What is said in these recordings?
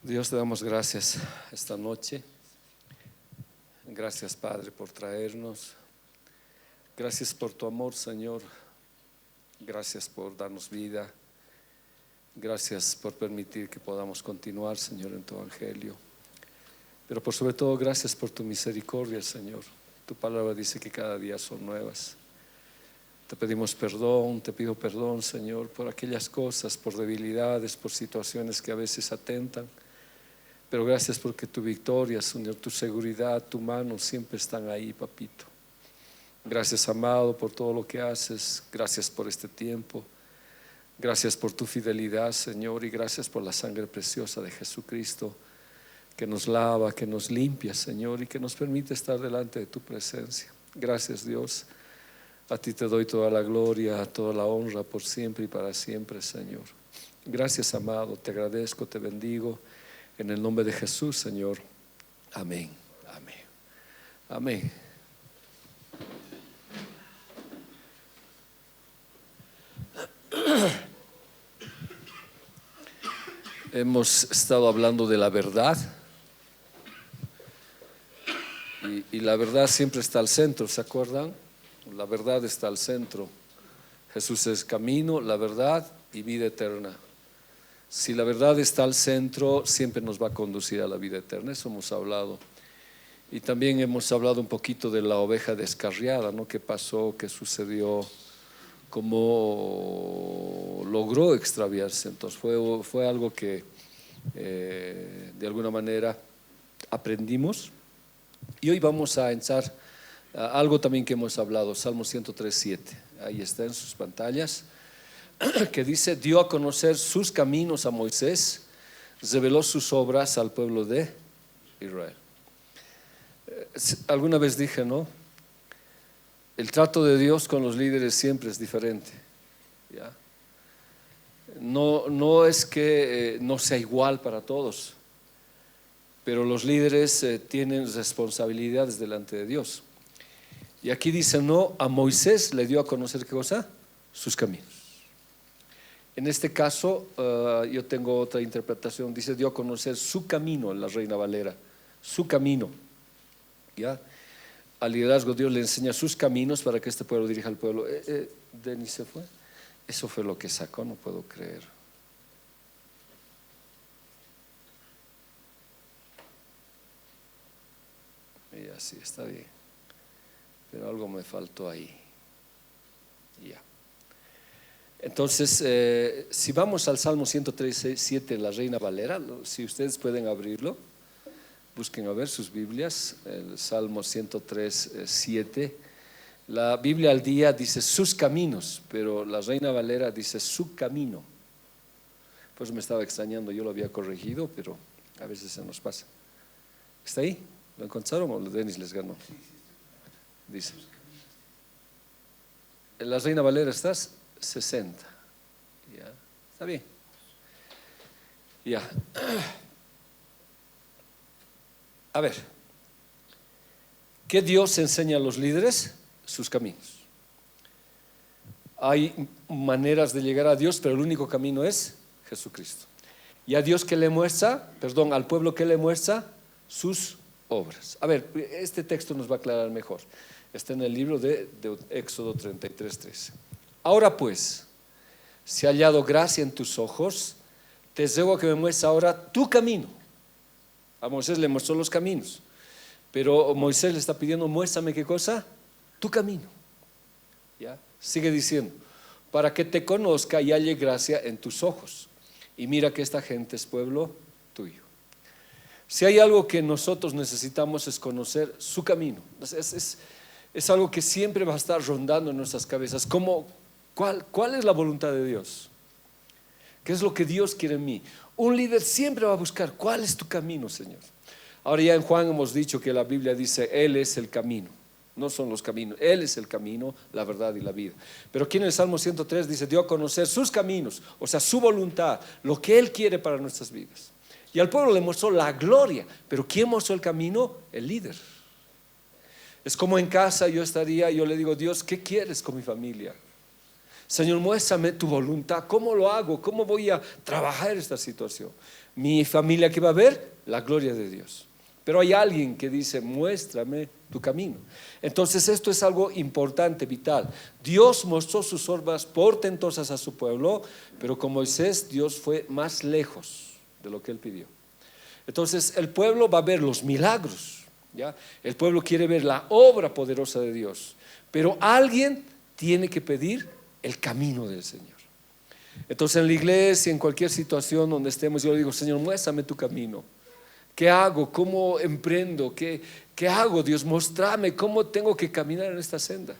Dios, te damos gracias esta noche. Gracias, Padre, por traernos. Gracias por tu amor, Señor. Gracias por darnos vida. Gracias por permitir que podamos continuar, Señor, en tu evangelio. Pero por sobre todo, gracias por tu misericordia, Señor. Tu palabra dice que cada día son nuevas. Te pedimos perdón, te pido perdón, Señor, por aquellas cosas, por debilidades, por situaciones que a veces atentan. Pero gracias porque tu victoria, Señor, tu seguridad, tu mano siempre están ahí, papito. Gracias, amado, por todo lo que haces. Gracias por este tiempo. Gracias por tu fidelidad, Señor, y gracias por la sangre preciosa de Jesucristo que nos lava, que nos limpia, Señor, y que nos permite estar delante de tu presencia. Gracias, Dios. A ti te doy toda la gloria, toda la honra por siempre y para siempre, Señor. Gracias, amado, te agradezco, te bendigo. En el nombre de Jesús, Señor. Amén. Amén. Amén. Hemos estado hablando de la verdad. Y la verdad siempre está al centro, ¿se acuerdan? La verdad está al centro. Jesús es camino, la verdad y vida eterna. Si la verdad está al centro, siempre nos va a conducir a la vida eterna. Eso hemos hablado. Y también hemos hablado un poquito de la oveja descarriada, ¿no? ¿Qué pasó? ¿Qué sucedió? ¿Cómo logró extraviarse? Entonces fue algo que de alguna manera aprendimos. Y hoy vamos a entrar a algo también que hemos hablado, Salmo 103:7. Ahí está en sus pantallas. Que dice: dio a conocer sus caminos a Moisés, reveló sus obras al pueblo de Israel. Alguna vez dije, ¿no? El trato de Dios con los líderes siempre es diferente, ¿ya? No es que no sea igual para todos, pero los líderes tienen responsabilidades delante de Dios. Y aquí dice, no, a Moisés le dio a conocer, ¿qué cosa? Sus caminos. En este caso, yo tengo otra interpretación. Dice, dio a conocer su camino, en la Reina Valera. Su camino. ¿Ya? Al liderazgo Dios le enseña sus caminos para que este pueblo dirija al pueblo. ¿Denis se fue? Eso fue lo que sacó, no puedo creer. Y así está bien. Pero algo me faltó ahí. Ya. Entonces, si vamos al Salmo 103:7, la Reina Valera, si ustedes pueden abrirlo, busquen a ver sus Biblias, el Salmo 103:7. La Biblia al día dice sus caminos, pero la Reina Valera dice su camino. Pues me estaba extrañando, yo lo había corregido, pero a veces se nos pasa. ¿Está ahí? ¿Lo encontraron o Denis les ganó? Dice. En la Reina Valera estás 60. ¿Ya? Está bien. Ya. A ver, ¿qué Dios enseña a los líderes? Sus caminos. Hay maneras de llegar a Dios, pero el único camino es Jesucristo. Y a Dios que le muestra, al pueblo que le muestra sus obras. A ver, este texto nos va a aclarar mejor. Está en el libro de Éxodo 33:13. Ahora pues, si he hallado gracia en tus ojos, te ruego que me muestres ahora tu camino. A Moisés le mostró los caminos, pero Moisés le está pidiendo, muéstrame qué cosa, tu camino. ¿Ya? Sigue diciendo, para que te conozca y halle gracia en tus ojos. Y mira que esta gente es pueblo tuyo. Si hay algo que nosotros necesitamos es conocer su camino. Es algo que siempre va a estar rondando en nuestras cabezas. ¿Cuál es la voluntad de Dios? ¿Qué es lo que Dios quiere en mí? Un líder siempre va a buscar cuál es tu camino, Señor. Ahora ya en Juan hemos dicho que la Biblia dice Él es el camino, no son los caminos. Él es el camino, la verdad y la vida. Pero aquí en el Salmo 103 dice, dio a conocer sus caminos, o sea, su voluntad, lo que Él quiere para nuestras vidas. Y al pueblo le mostró la gloria. Pero ¿quién mostró el camino? El líder. Es como en casa yo le digo, Dios, ¿qué quieres con mi familia? Señor, muéstrame tu voluntad. ¿Cómo lo hago? ¿Cómo voy a trabajar esta situación? Mi familia, ¿qué va a ver? La gloria de Dios. Pero hay alguien que dice, muéstrame tu camino. Entonces esto es algo importante, vital. Dios mostró sus obras portentosas a su pueblo, pero con Moisés Dios fue más lejos de lo que él pidió. Entonces el pueblo va a ver los milagros, ¿ya? El pueblo quiere ver la obra poderosa de Dios, pero alguien tiene que pedir el camino del Señor. Entonces en la iglesia, en cualquier situación donde estemos, yo le digo, Señor, muéstrame tu camino. ¿Qué hago? ¿Cómo emprendo? ¿Qué hago, Dios? Mostrame cómo tengo que caminar en esta senda.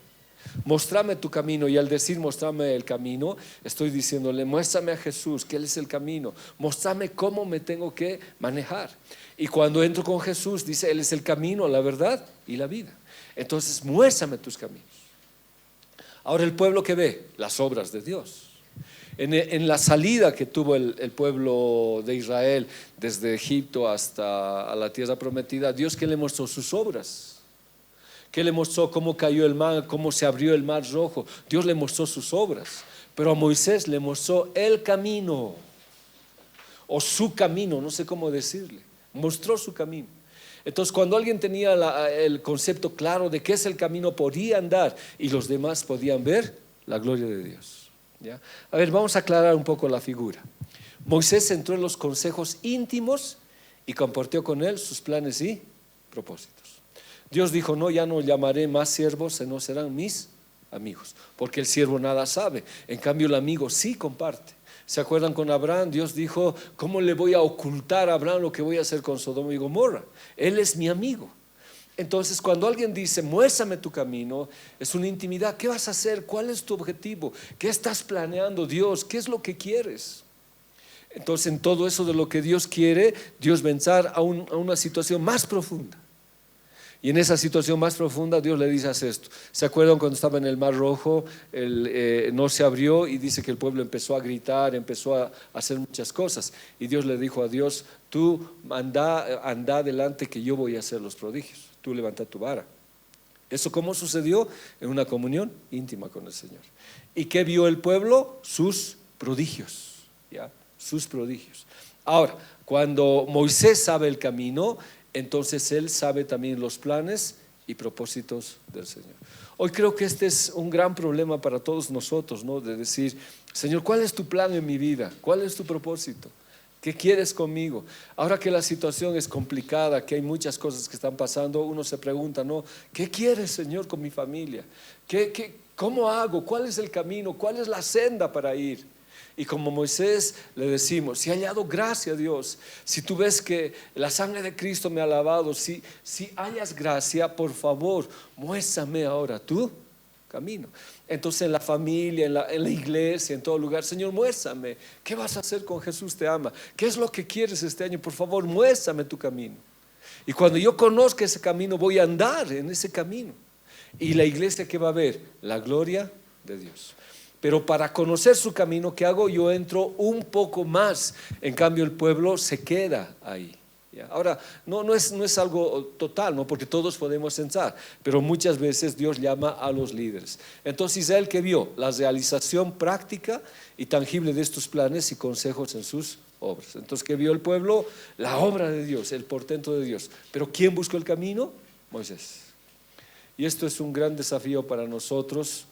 Mostrame tu camino. Y al decir mostrame el camino, estoy diciéndole, muéstrame a Jesús, que Él es el camino. Mostrame cómo me tengo que manejar. Y cuando entro con Jesús, dice, Él es el camino, la verdad y la vida. Entonces, muéstrame tus caminos. Ahora el pueblo que ve las obras de Dios. En la salida que tuvo el pueblo de Israel desde Egipto hasta a la tierra prometida, Dios que le mostró sus obras, que le mostró cómo cayó el mar, cómo se abrió el mar rojo. Dios le mostró sus obras, pero a Moisés le mostró el camino, o su camino, no sé cómo decirle, mostró su camino. Entonces cuando alguien tenía el concepto claro de qué es el camino, podía andar y los demás podían ver la gloria de Dios. ¿Ya? A ver, vamos a aclarar un poco la figura. Moisés entró en los consejos íntimos y compartió con él sus planes y propósitos. Dios dijo, no, ya no llamaré más siervos, sino serán mis amigos, porque el siervo nada sabe, en cambio el amigo sí comparte. ¿Se acuerdan con Abraham? Dios dijo, ¿cómo le voy a ocultar a Abraham lo que voy a hacer con Sodoma y Gomorra? Él es mi amigo. Entonces cuando alguien dice, muéstrame tu camino, es una intimidad. ¿Qué vas a hacer? ¿Cuál es tu objetivo? ¿Qué estás planeando, Dios? ¿Qué es lo que quieres? Entonces en todo eso de lo que Dios quiere, Dios va a entrar a una situación más profunda. Y en esa situación más profunda Dios le dice, haz esto. ¿Se acuerdan cuando estaba en el Mar Rojo? No se abrió y dice que el pueblo empezó a gritar, empezó a hacer muchas cosas. Y Dios le dijo a Dios, tú anda adelante que yo voy a hacer los prodigios. Tú levanta tu vara. ¿Eso cómo sucedió? En una comunión íntima con el Señor. ¿Y qué vio el pueblo? Sus prodigios, ¿ya? Sus prodigios. Ahora, cuando Moisés sabe el camino, entonces él sabe también los planes y propósitos del Señor. Hoy creo que este es un gran problema para todos nosotros, ¿no? De decir, Señor, ¿cuál es tu plan en mi vida? ¿Cuál es tu propósito? ¿Qué quieres conmigo? Ahora que la situación es complicada, que hay muchas cosas que están pasando, uno se pregunta, ¿no? ¿Qué quieres, Señor, con mi familia? ¿Cómo hago? ¿Cuál es el camino? ¿Cuál es la senda para ir? Y como Moisés le decimos, si he hallado gracia a Dios, si tú ves que la sangre de Cristo me ha lavado, si hallas gracia, por favor, muéstrame ahora tu camino. Entonces en la familia, en la iglesia, en todo lugar, Señor, muéstrame, ¿qué vas a hacer con Jesús te ama? ¿Qué es lo que quieres este año? Por favor, muéstrame tu camino. Y cuando yo conozca ese camino, voy a andar en ese camino. Y la iglesia, ¿qué va a ver? La gloria de Dios. Pero para conocer su camino, ¿qué hago? Yo entro un poco más. En cambio el pueblo se queda ahí. ¿Ya? Ahora, no es algo total, ¿no? Porque todos podemos entrar, pero muchas veces Dios llama a los líderes. Entonces Israel, ¿qué vio? La realización práctica y tangible de estos planes y consejos en sus obras. Entonces, ¿qué vio el pueblo? La obra de Dios, el portento de Dios. Pero ¿quién buscó el camino? Moisés. Y esto es un gran desafío para nosotros.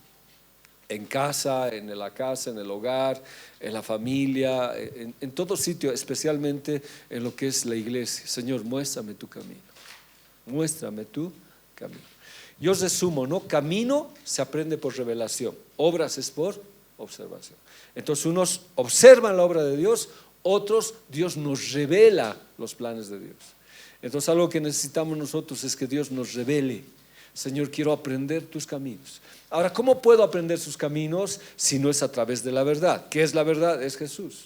En casa, en el hogar, en la familia, en todo sitio, especialmente en lo que es la iglesia. Señor, muéstrame tu camino. Muéstrame tu camino. Yo resumo, ¿no? Camino se aprende por revelación. Obras es por observación. Entonces unos observan la obra de Dios, otros Dios nos revela los planes de Dios. Entonces algo que necesitamos nosotros es que Dios nos revele. Señor, quiero aprender tus caminos. Ahora, ¿cómo puedo aprender sus caminos si no es a través de la verdad? ¿Qué es la verdad? Es Jesús.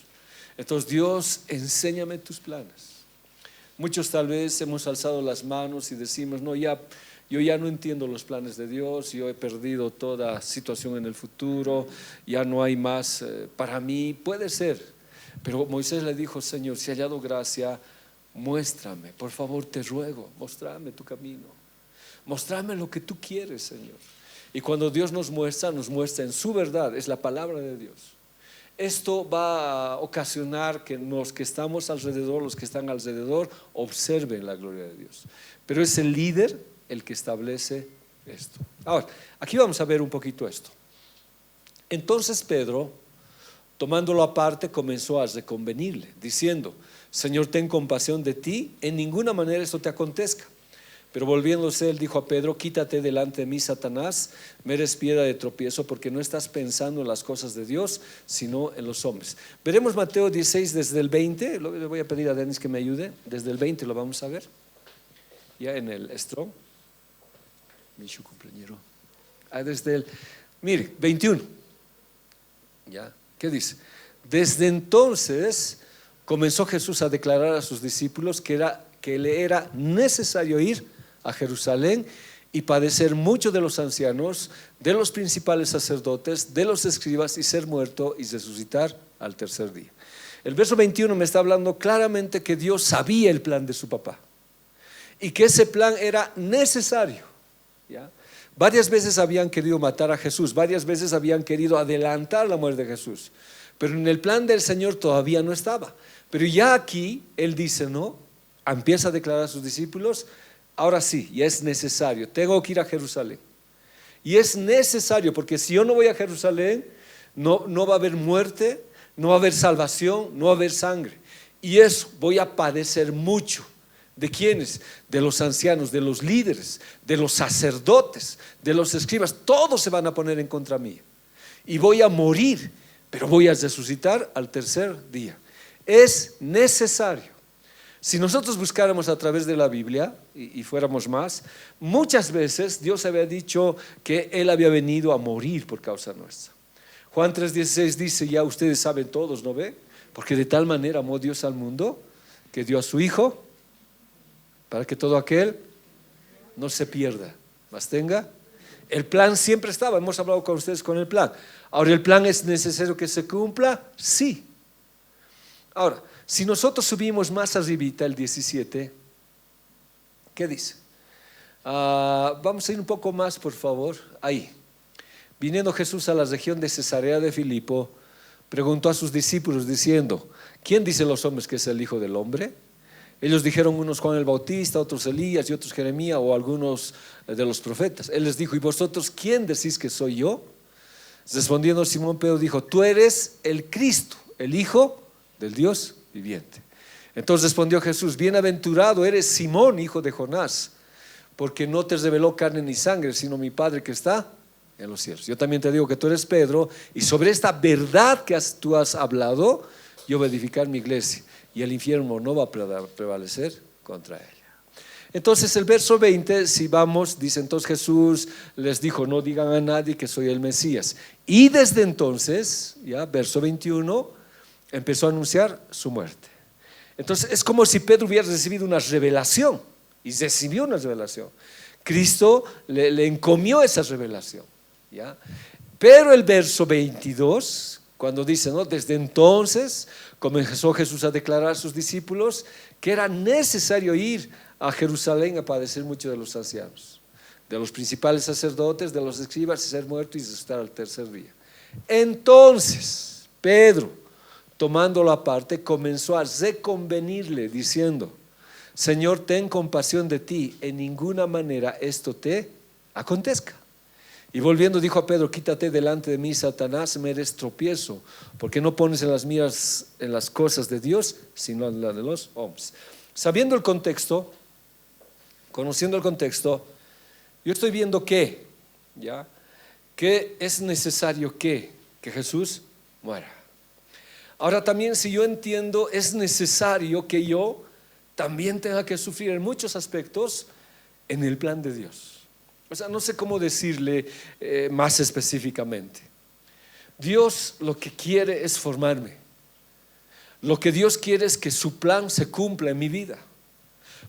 Entonces, Dios, enséñame tus planes. Muchos tal vez hemos alzado las manos y decimos, no, yo ya no entiendo los planes de Dios, yo he perdido toda situación en el futuro, ya no hay más para mí. Puede ser, pero Moisés le dijo, Señor, si he hallado gracia, muéstrame, por favor te ruego, muéstrame tu camino. Mostrame lo que tú quieres, Señor. Y cuando Dios nos muestra en su verdad, es la palabra de Dios. esto va a ocasionar que los que estamos alrededor, los que están alrededor, observen la gloria de Dios. Pero es el líder el que establece esto. Ahora, aquí vamos a ver un poquito esto. Entonces Pedro, tomándolo aparte, comenzó a reconvenirle, diciendo: Señor, ten compasión de ti, en ninguna manera esto te acontezca. Pero volviéndose él dijo a Pedro: quítate delante de mí, Satanás, me eres piedra de tropiezo, porque no estás pensando en las cosas de Dios, sino en los hombres. Veremos Mateo 16 desde el 20, le voy a pedir a Denis que me ayude, desde el 20 lo vamos a ver, ya en el Strong, Michu compañero, desde el, mire, 21, ya, ¿qué dice? Desde entonces comenzó Jesús a declarar a sus discípulos que le era necesario ir a Jerusalén y padecer mucho de los ancianos, de los principales sacerdotes, de los escribas, y ser muerto y resucitar al tercer día. El verso 21 me está hablando claramente que Dios sabía el plan de su papá y que ese plan era necesario, ¿ya? Varias veces habían querido matar a Jesús, varias veces habían querido adelantar la muerte de Jesús, pero en el plan del Señor todavía no estaba. Pero ya aquí Él dice, no, empieza a declarar a sus discípulos: ahora sí, ya es necesario, tengo que ir a Jerusalén. Y es necesario, porque si yo no voy a Jerusalén, no va a haber muerte, no va a haber salvación, no va a haber sangre. Y eso, voy a padecer mucho. ¿De quiénes? De los ancianos, de los líderes, de los sacerdotes, de los escribas. Todos se van a poner en contra mía. Y voy a morir, pero voy a resucitar al tercer día. Es necesario. Si nosotros buscáramos a través de la Biblia y fuéramos más, muchas veces Dios había dicho que Él había venido a morir por causa nuestra. Juan 3:16 dice: ya ustedes saben todos, ¿no ve? Porque de tal manera amó Dios al mundo que dio a su Hijo, para que todo aquel no se pierda, mas tenga. El plan siempre estaba, hemos hablado con ustedes con el plan. Ahora, ¿el plan es necesario que se cumpla? Sí. Ahora, si nosotros subimos más arribita el 17, ¿qué dice? Vamos a ir un poco más, por favor. Ahí. Viniendo Jesús a la región de Cesarea de Filipo, preguntó a sus discípulos diciendo: ¿quién dicen los hombres que es el Hijo del Hombre? Ellos dijeron, unos Juan el Bautista, otros Elías y otros Jeremías o algunos de los profetas. Él les dijo: ¿y vosotros quién decís que soy yo? Respondiendo Simón Pedro dijo: tú eres el Cristo, el Hijo del Dios viviente. Entonces respondió Jesús: bienaventurado eres Simón, hijo de Jonás, porque no te reveló carne ni sangre, sino mi Padre que está en los cielos. Yo también te digo que tú eres Pedro, y sobre esta verdad que tú has hablado, yo voy a edificar mi iglesia, y el infierno no va a prevalecer contra ella. Entonces el verso 20, si vamos, dice: entonces Jesús les dijo: no digan a nadie que soy el Mesías. Y desde entonces, ya verso 21, empezó a anunciar su muerte. Entonces es como si Pedro hubiera recibido una revelación, y recibió una revelación. Cristo le encomió esa revelación, ¿ya? Pero el verso 22, cuando dice, ¿no?, desde entonces comenzó Jesús a declarar a sus discípulos que era necesario ir a Jerusalén a padecer mucho de los ancianos, de los principales sacerdotes, de los escribas, y ser muerto y resucitar al tercer día. Entonces Pedro, tomándolo aparte, comenzó a reconvenirle diciendo: Señor, ten compasión de ti, en ninguna manera esto te acontezca. Y volviendo dijo a Pedro: quítate delante de mí, Satanás, me eres tropiezo, porque no pones en las miras en las cosas de Dios, sino en las de los hombres. Sabiendo el contexto, conociendo el contexto, yo estoy viendo que es necesario que Jesús muera. Ahora también, si yo entiendo, es necesario que yo también tenga que sufrir en muchos aspectos en el plan de Dios. O sea, no sé cómo decirle más específicamente. Dios lo que quiere es formarme. Lo que Dios quiere es que su plan se cumpla en mi vida.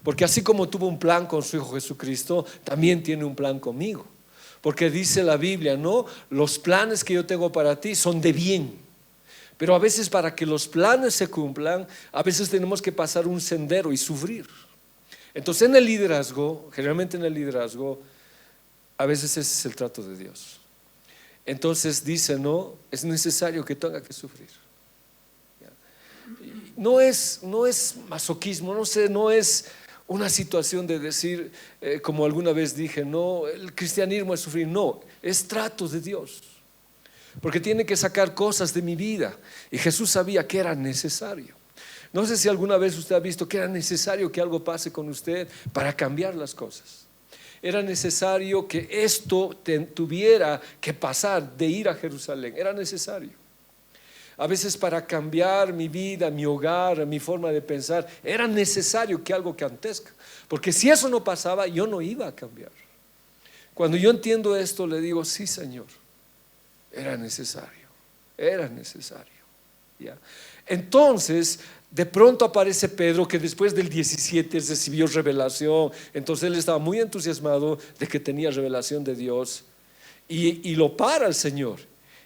Porque así como tuvo un plan con su Hijo Jesucristo, también tiene un plan conmigo. Porque dice la Biblia, ¿no?, los planes que yo tengo para ti son de bien. Pero a veces, para que los planes se cumplan, a veces tenemos que pasar un sendero y sufrir. Entonces en el liderazgo, generalmente en el liderazgo, a veces ese es el trato de Dios. entonces dice, no, es necesario que tenga que sufrir. No es masoquismo, no es una situación de decir, como alguna vez dije, no, el cristianismo es sufrir, no, es trato de Dios, porque tiene que sacar cosas de mi vida, y Jesús sabía que era necesario. No sé si alguna vez usted ha visto que era necesario que algo pase con usted para cambiar las cosas. Era necesario que esto tuviera que pasar, de ir a Jerusalén, era necesario. A veces para cambiar mi vida, mi hogar, mi forma de pensar, era necesario que algo acontezca, porque si eso no pasaba, yo no iba a cambiar. Cuando yo entiendo esto, le digo, sí, Señor, era necesario, ¿ya? Entonces, de pronto aparece Pedro, que después del 17 recibió revelación. Entonces él estaba muy entusiasmado de que tenía revelación de Dios, y lo para el Señor,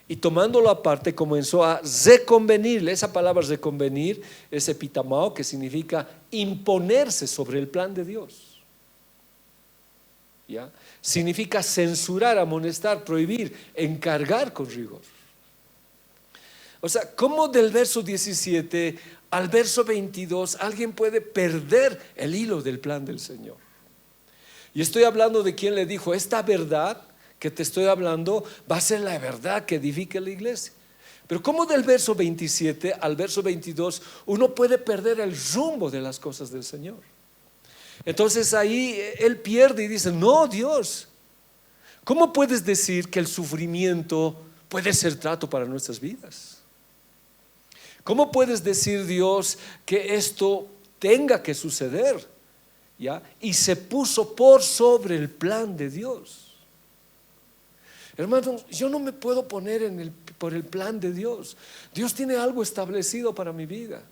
y tomándolo aparte comenzó a reconvenirle. Esa palabra reconvenir es epitamao, que significa imponerse sobre el plan de Dios, ¿ya? Significa censurar, amonestar, prohibir, encargar con rigor. O sea, ¿cómo del verso 17 al verso 22 alguien puede perder el hilo del plan del Señor? Y estoy hablando de quien le dijo, esta verdad que te estoy hablando va a ser la verdad que edifique la iglesia. Pero ¿cómo del verso 27 al verso 22 uno puede perder el rumbo de las cosas del Señor? Entonces ahí él pierde y dice, no, Dios, ¿cómo puedes decir que el sufrimiento puede ser trato para nuestras vidas? ¿Cómo puedes decir, Dios, que esto tenga que suceder? ¿Ya? Y se puso por sobre el plan de Dios. Hermanos, yo no me puedo poner por el plan de Dios. Dios tiene algo establecido para mi vida.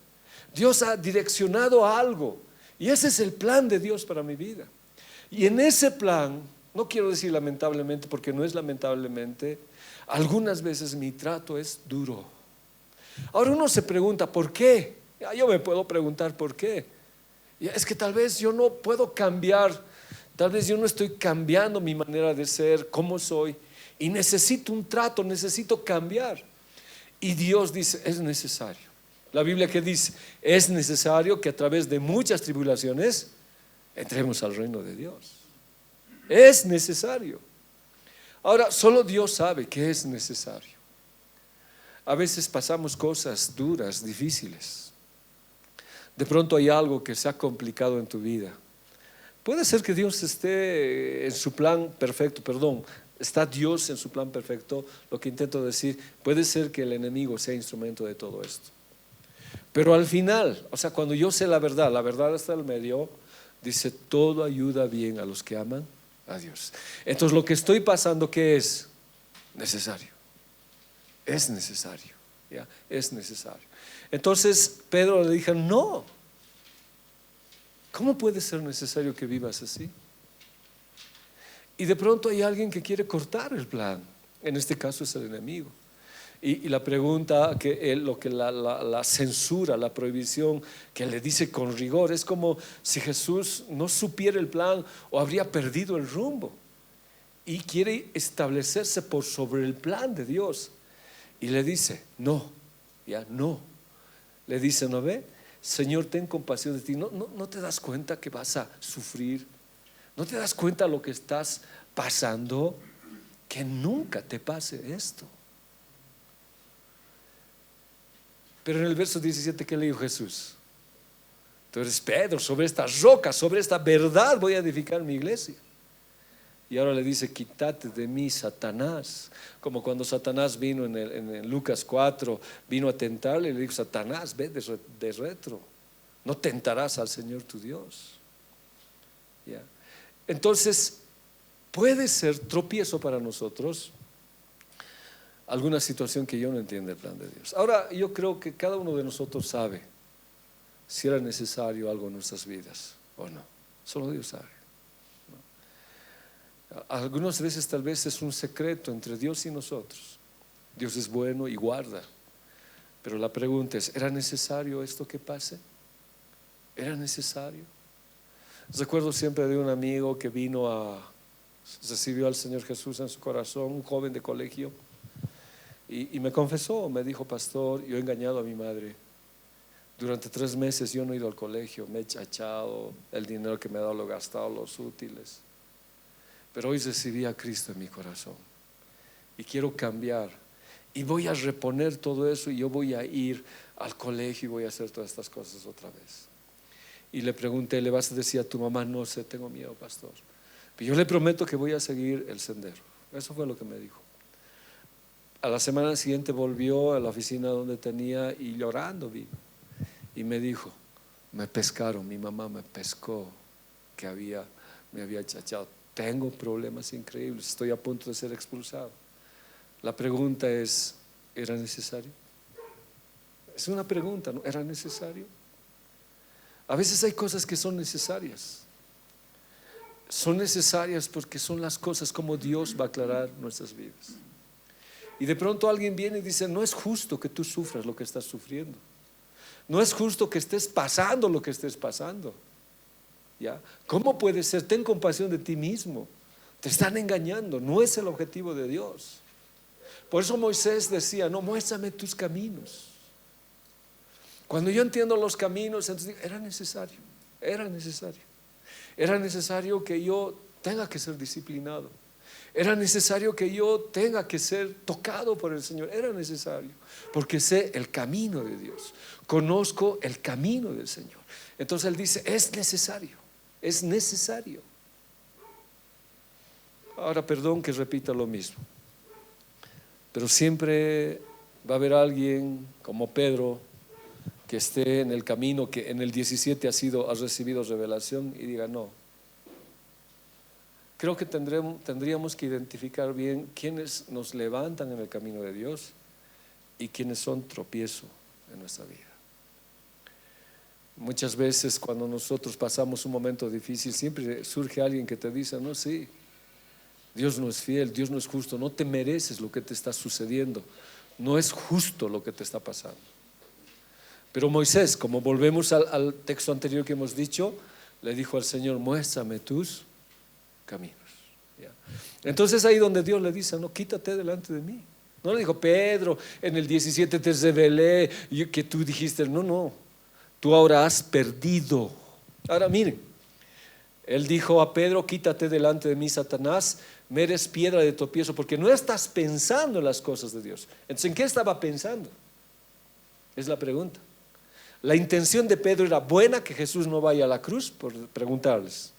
Dios ha direccionado algo, y ese es el plan de Dios para mi vida. Y en ese plan, no quiero decir lamentablemente, porque no es lamentablemente, algunas veces mi trato es duro. Ahora uno se pregunta, ¿por qué? Yo me puedo preguntar por qué. Es que tal vez yo no puedo cambiar, tal vez yo no estoy cambiando mi manera de ser, cómo soy, y necesito un trato, necesito cambiar. Y Dios dice, es necesario. La Biblia, que dice, es necesario que a través de muchas tribulaciones entremos al reino de Dios. Es necesario. Ahora, solo Dios sabe que es necesario. A veces pasamos cosas duras, difíciles. De pronto hay algo que se ha complicado en tu vida. Puede ser que Dios esté en su plan perfecto, está Dios en su plan perfecto. Lo que intento decir, puede ser que el enemigo sea instrumento de todo esto. Pero al final, o sea, cuando yo sé la verdad está en medio, dice, todo ayuda bien a los que aman a Dios. Entonces lo que estoy pasando, ¿qué es? Necesario. Es necesario, ¿ya? Es necesario. Entonces Pedro le dijo, no, ¿cómo puede ser necesario que vivas así? Y de pronto hay alguien que quiere cortar el plan. En este caso es el enemigo. Y la pregunta, la censura, la prohibición que le dice con rigor, es como si Jesús no supiera el plan o habría perdido el rumbo, y quiere establecerse por sobre el plan de Dios. Y le dice, no, ya no. Le dice, ¿no ve? Señor, ten compasión de ti. ¿No te das cuenta que vas a sufrir? ¿No te das cuenta lo que estás pasando? Que nunca te pase esto. Pero en el verso 17, ¿qué le dijo Jesús? Tú eres Pedro, sobre esta roca, sobre esta verdad voy a edificar mi iglesia. Y ahora le dice, quítate de mí, Satanás. Como cuando Satanás vino en Lucas 4, vino a tentarle y le dijo, Satanás, ve de retro, no tentarás al Señor tu Dios. ¿Ya? Entonces, puede ser tropiezo para nosotros alguna situación que yo no entienda el plan de Dios. Ahora, yo creo que cada uno de nosotros sabe si era necesario algo en nuestras vidas o no. Solo Dios sabe. Algunas veces tal vez es un secreto entre Dios y nosotros. Dios es bueno y guarda, pero la pregunta es, ¿era necesario esto que pase? ¿Era necesario? Recuerdo siempre de un amigo que recibió al Señor Jesús en su corazón, un joven de colegio, Y me confesó, me dijo: pastor, yo he engañado a mi madre. Durante 3 meses yo no he ido al colegio, me he chachado, el dinero que me ha dado lo he gastado, los útiles. Pero hoy recibí a Cristo en mi corazón y quiero cambiar. Y voy a reponer todo eso y yo voy a ir al colegio y voy a hacer todas estas cosas otra vez. Y le pregunté: ¿le vas a decir a tu mamá? No sé, tengo miedo, pastor. Pero yo le prometo que voy a seguir el sendero. Eso fue lo que me dijo. A la semana siguiente volvió a la oficina donde tenía y llorando vino. Y me dijo: me pescaron, mi mamá me pescó, que me había chachado. Tengo problemas increíbles, estoy a punto de ser expulsado. La pregunta es: ¿era necesario? Es una pregunta, ¿no? ¿Era necesario? A veces hay cosas que son necesarias. Son necesarias porque son las cosas como Dios va a aclarar nuestras vidas. Y de pronto alguien viene y dice: no es justo que tú sufras lo que estás sufriendo. No es justo que estés pasando lo que estés pasando. ¿Ya? ¿Cómo puede ser? Ten compasión de ti mismo. Te están engañando, no es el objetivo de Dios. Por eso Moisés decía: no, muéstrame tus caminos. Cuando yo entiendo los caminos, entonces digo, era necesario. Era necesario que yo tenga que ser disciplinado. Era necesario que yo tenga que ser tocado por el Señor. Era necesario, porque sé el camino de Dios, conozco el camino del Señor. Entonces Él dice: es necesario, es necesario. Ahora, perdón que repita lo mismo, pero siempre va a haber alguien como Pedro que esté en el camino, que en el 17 ha recibido revelación y diga: no. Creo que tendríamos que identificar bien quiénes nos levantan en el camino de Dios y quiénes son tropiezo en nuestra vida. Muchas veces cuando nosotros pasamos un momento difícil, siempre surge alguien que te dice: no, sí, Dios no es fiel, Dios no es justo, no te mereces lo que te está sucediendo, no es justo lo que te está pasando. Pero Moisés, como volvemos al texto anterior que hemos dicho, le dijo al Señor: muéstrame tus caminos. ¿Ya? Entonces ahí donde Dios le dice: no, quítate delante de mí. No le dijo: Pedro, en el 17 te revelé y que tú dijiste. No, tú ahora has perdido. Ahora miren, Él dijo a Pedro: quítate delante de mí, Satanás, me eres piedra de tropiezo, porque no estás pensando en las cosas de Dios. Entonces, ¿en qué estaba pensando? Es la pregunta. La intención de Pedro era buena, que Jesús no vaya a la cruz, por preguntarles.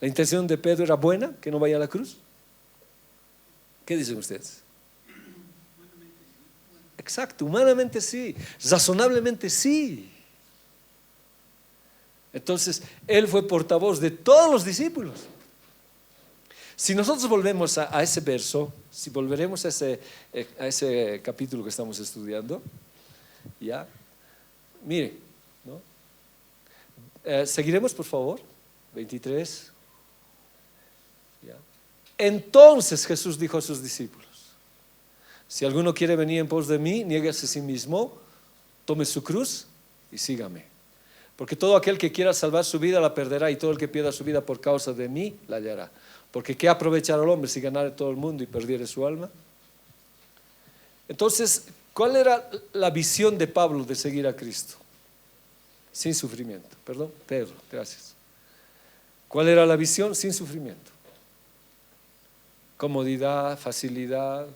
¿La intención de Pedro era buena, que no vaya a la cruz? ¿Qué dicen ustedes? Exacto, humanamente sí, razonablemente sí. Entonces, Él fue portavoz de todos los discípulos. Si nosotros volvemos a ese verso, si volveremos a ese capítulo que estamos estudiando, ya, mire, ¿no? Seguiremos, por favor, 23. ¿Ya? Entonces Jesús dijo a sus discípulos: si alguno quiere venir en pos de mí, niéguese a sí mismo, tome su cruz y sígame. Porque todo aquel que quiera salvar su vida la perderá, y todo el que pierda su vida por causa de mí la hallará. Porque ¿qué aprovechará el hombre si ganare todo el mundo y perdiere su alma? Entonces, ¿cuál era la visión de Pablo de seguir a Cristo? Sin sufrimiento. Perdón, Pedro, gracias. ¿Cuál era la visión? Sin sufrimiento. Comodidad, facilidad,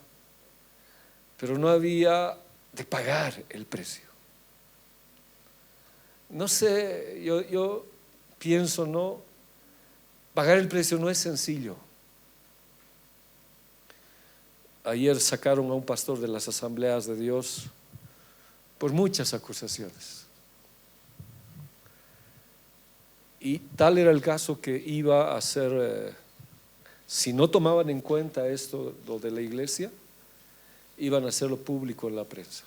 pero no había de pagar el precio. No sé, yo pienso, no, pagar el precio no es sencillo. Ayer sacaron a un pastor de las Asambleas de Dios por muchas acusaciones. Y tal era el caso que iba a ser, si no tomaban en cuenta esto, lo de la iglesia, iban a hacerlo público en la prensa.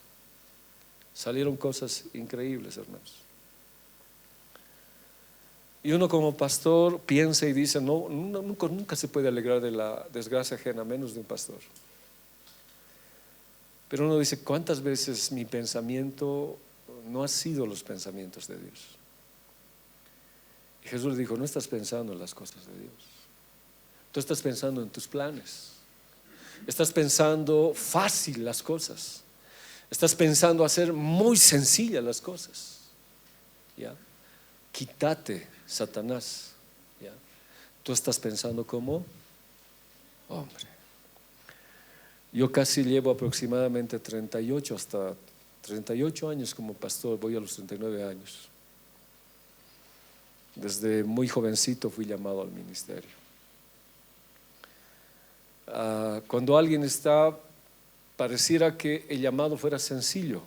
Salieron cosas increíbles, hermanos. Y uno como pastor piensa y dice: no, nunca se puede alegrar de la desgracia ajena, menos de un pastor. Pero uno dice: ¿cuántas veces mi pensamiento no ha sido los pensamientos de Dios? Y Jesús le dijo: no estás pensando en las cosas de Dios, tú estás pensando en tus planes. Estás pensando fácil las cosas. Estás pensando hacer muy sencillas las cosas. ¿Ya? Quítate, Satanás. ¿Ya? Tú estás pensando como hombre. Yo casi llevo aproximadamente 38 años como pastor, voy a los 39 años. Desde muy jovencito fui llamado al ministerio. Cuando alguien está, pareciera que el llamado fuera sencillo.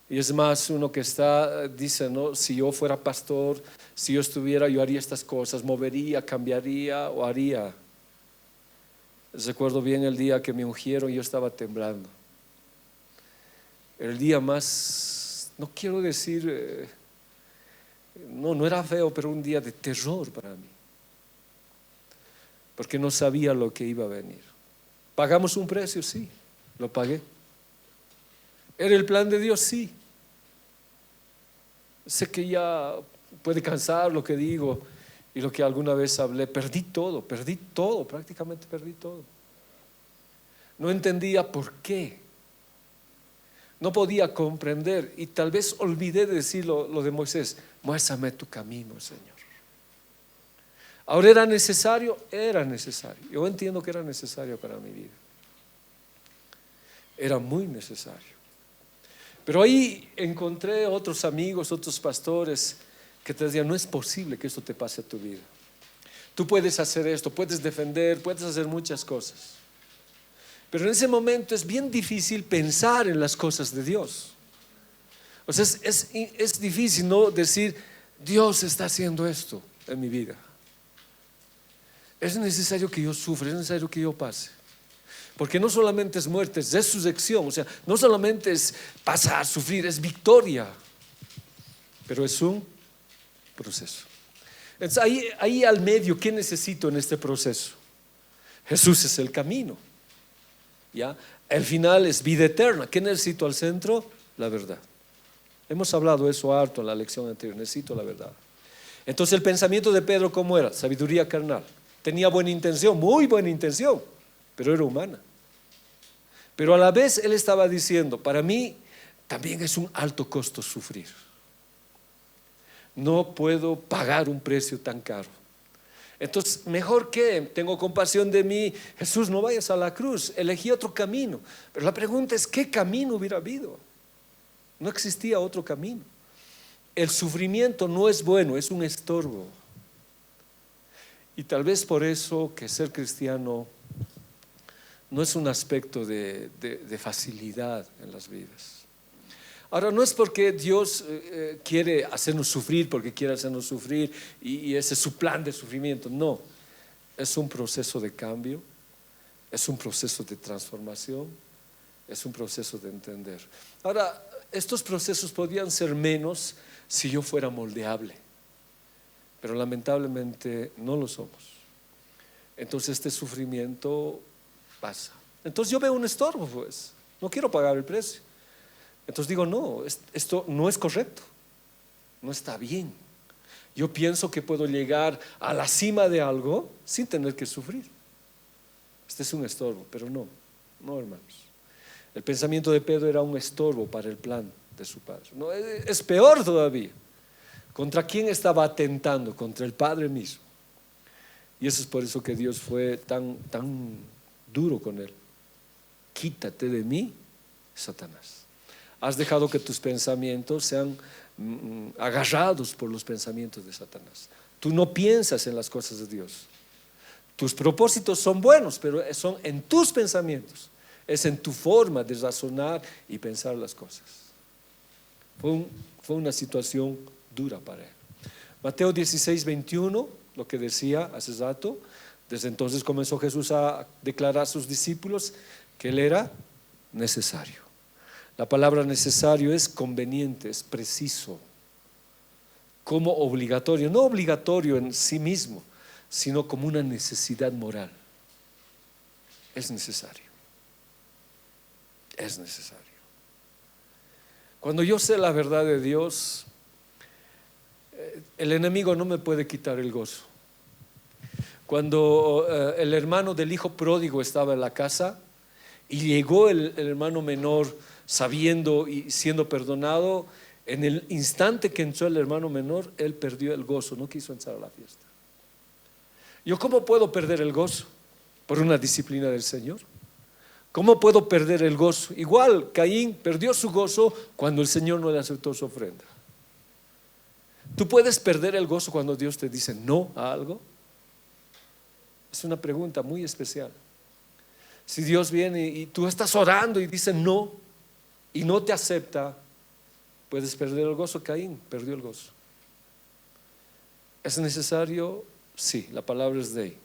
Y es más, uno que está, dice, no, si yo fuera pastor, si yo estuviera, yo haría estas cosas, movería, cambiaría o haría. Recuerdo bien el día que me ungieron, yo estaba temblando. El día más, no quiero decir, no era feo, pero un día de terror para mí. Porque no sabía lo que iba a venir. ¿Pagamos un precio? Sí, lo pagué. ¿Era el plan de Dios? Sí. Sé que ya puede cansar lo que digo y lo que alguna vez hablé. Perdí todo, prácticamente perdí todo. No entendía por qué. No podía comprender y tal vez olvidé de decir lo de Moisés: muéstrame tu camino, Señor. Ahora era necesario. Yo entiendo que era necesario para mi vida. Era muy necesario. Pero ahí encontré otros amigos, otros pastores que te decían: no es posible que esto te pase a tu vida. Tú puedes hacer esto, puedes defender, puedes hacer muchas cosas. Pero en ese momento es bien difícil pensar en las cosas de Dios. O sea, es difícil no decir: Dios está haciendo esto en mi vida. Es necesario que yo sufra, es necesario que yo pase. Porque no solamente es muerte, es resurrección. O sea, no solamente es pasar, sufrir, es victoria. Pero es un proceso. Entonces ahí al medio, ¿qué necesito en este proceso? Jesús es el camino. ¿Ya? El final es vida eterna. ¿Qué necesito al centro? La verdad. Hemos hablado eso harto en la lección anterior. Necesito la verdad. Entonces el pensamiento de Pedro, ¿cómo era? Sabiduría carnal. Tenía buena intención, muy buena intención, pero era humana. Pero a la vez él estaba diciendo: para mí también es un alto costo sufrir. No puedo pagar un precio tan caro. Entonces, mejor que tengo compasión de mí. Jesús, no vayas a la cruz, elegí otro camino. Pero la pregunta es: ¿qué camino hubiera habido? No existía otro camino. El sufrimiento no es bueno, es un estorbo. Y tal vez por eso que ser cristiano no es un aspecto de facilidad en las vidas. Ahora, no es porque Dios quiere hacernos sufrir, porque quiere hacernos sufrir y ese es su plan de sufrimiento. No, es un proceso de cambio, es un proceso de transformación, es un proceso de entender. Ahora, estos procesos podrían ser menos si yo fuera moldeable, pero lamentablemente no lo somos. Entonces este sufrimiento pasa. Entonces yo veo un estorbo, pues no quiero pagar el precio. Entonces digo: no, esto no es correcto, no está bien. Yo pienso que puedo llegar a la cima de algo sin tener que sufrir. Este es un estorbo, pero no, hermanos. El pensamiento de Pedro era un estorbo para el plan de su padre. No, es peor todavía. ¿Contra quién estaba atentando? Contra el Padre mismo. Y eso es por eso que Dios fue tan duro con él. Quítate de mí, Satanás. Has dejado que tus pensamientos sean agarrados por los pensamientos de Satanás. Tú no piensas en las cosas de Dios. Tus propósitos son buenos, pero son en tus pensamientos. Es en tu forma de razonar y pensar las cosas. Fue una situación dura para él. Mateo 16:21, lo que decía hace rato. Desde entonces comenzó Jesús a declarar a sus discípulos que él era necesario. La palabra necesario es conveniente, es preciso, como obligatorio. No obligatorio en sí mismo, sino como una necesidad moral. Es necesario. Es necesario. Cuando yo sé la verdad de Dios, el enemigo no me puede quitar el gozo. Cuando el hermano del hijo pródigo estaba en la casa y llegó el hermano menor sabiendo y siendo perdonado, en el instante que entró el hermano menor, él perdió el gozo, no quiso entrar a la fiesta. ¿Yo cómo puedo perder el gozo? Por una disciplina del Señor. ¿Cómo puedo perder el gozo? Igual Caín perdió su gozo cuando el Señor no le aceptó su ofrenda. ¿Tú puedes perder el gozo cuando Dios te dice no a algo? Es una pregunta muy especial. Si Dios viene y tú estás orando y dice no y no te acepta, puedes perder el gozo. Caín perdió el gozo. ¿Es necesario? Sí, la palabra es de.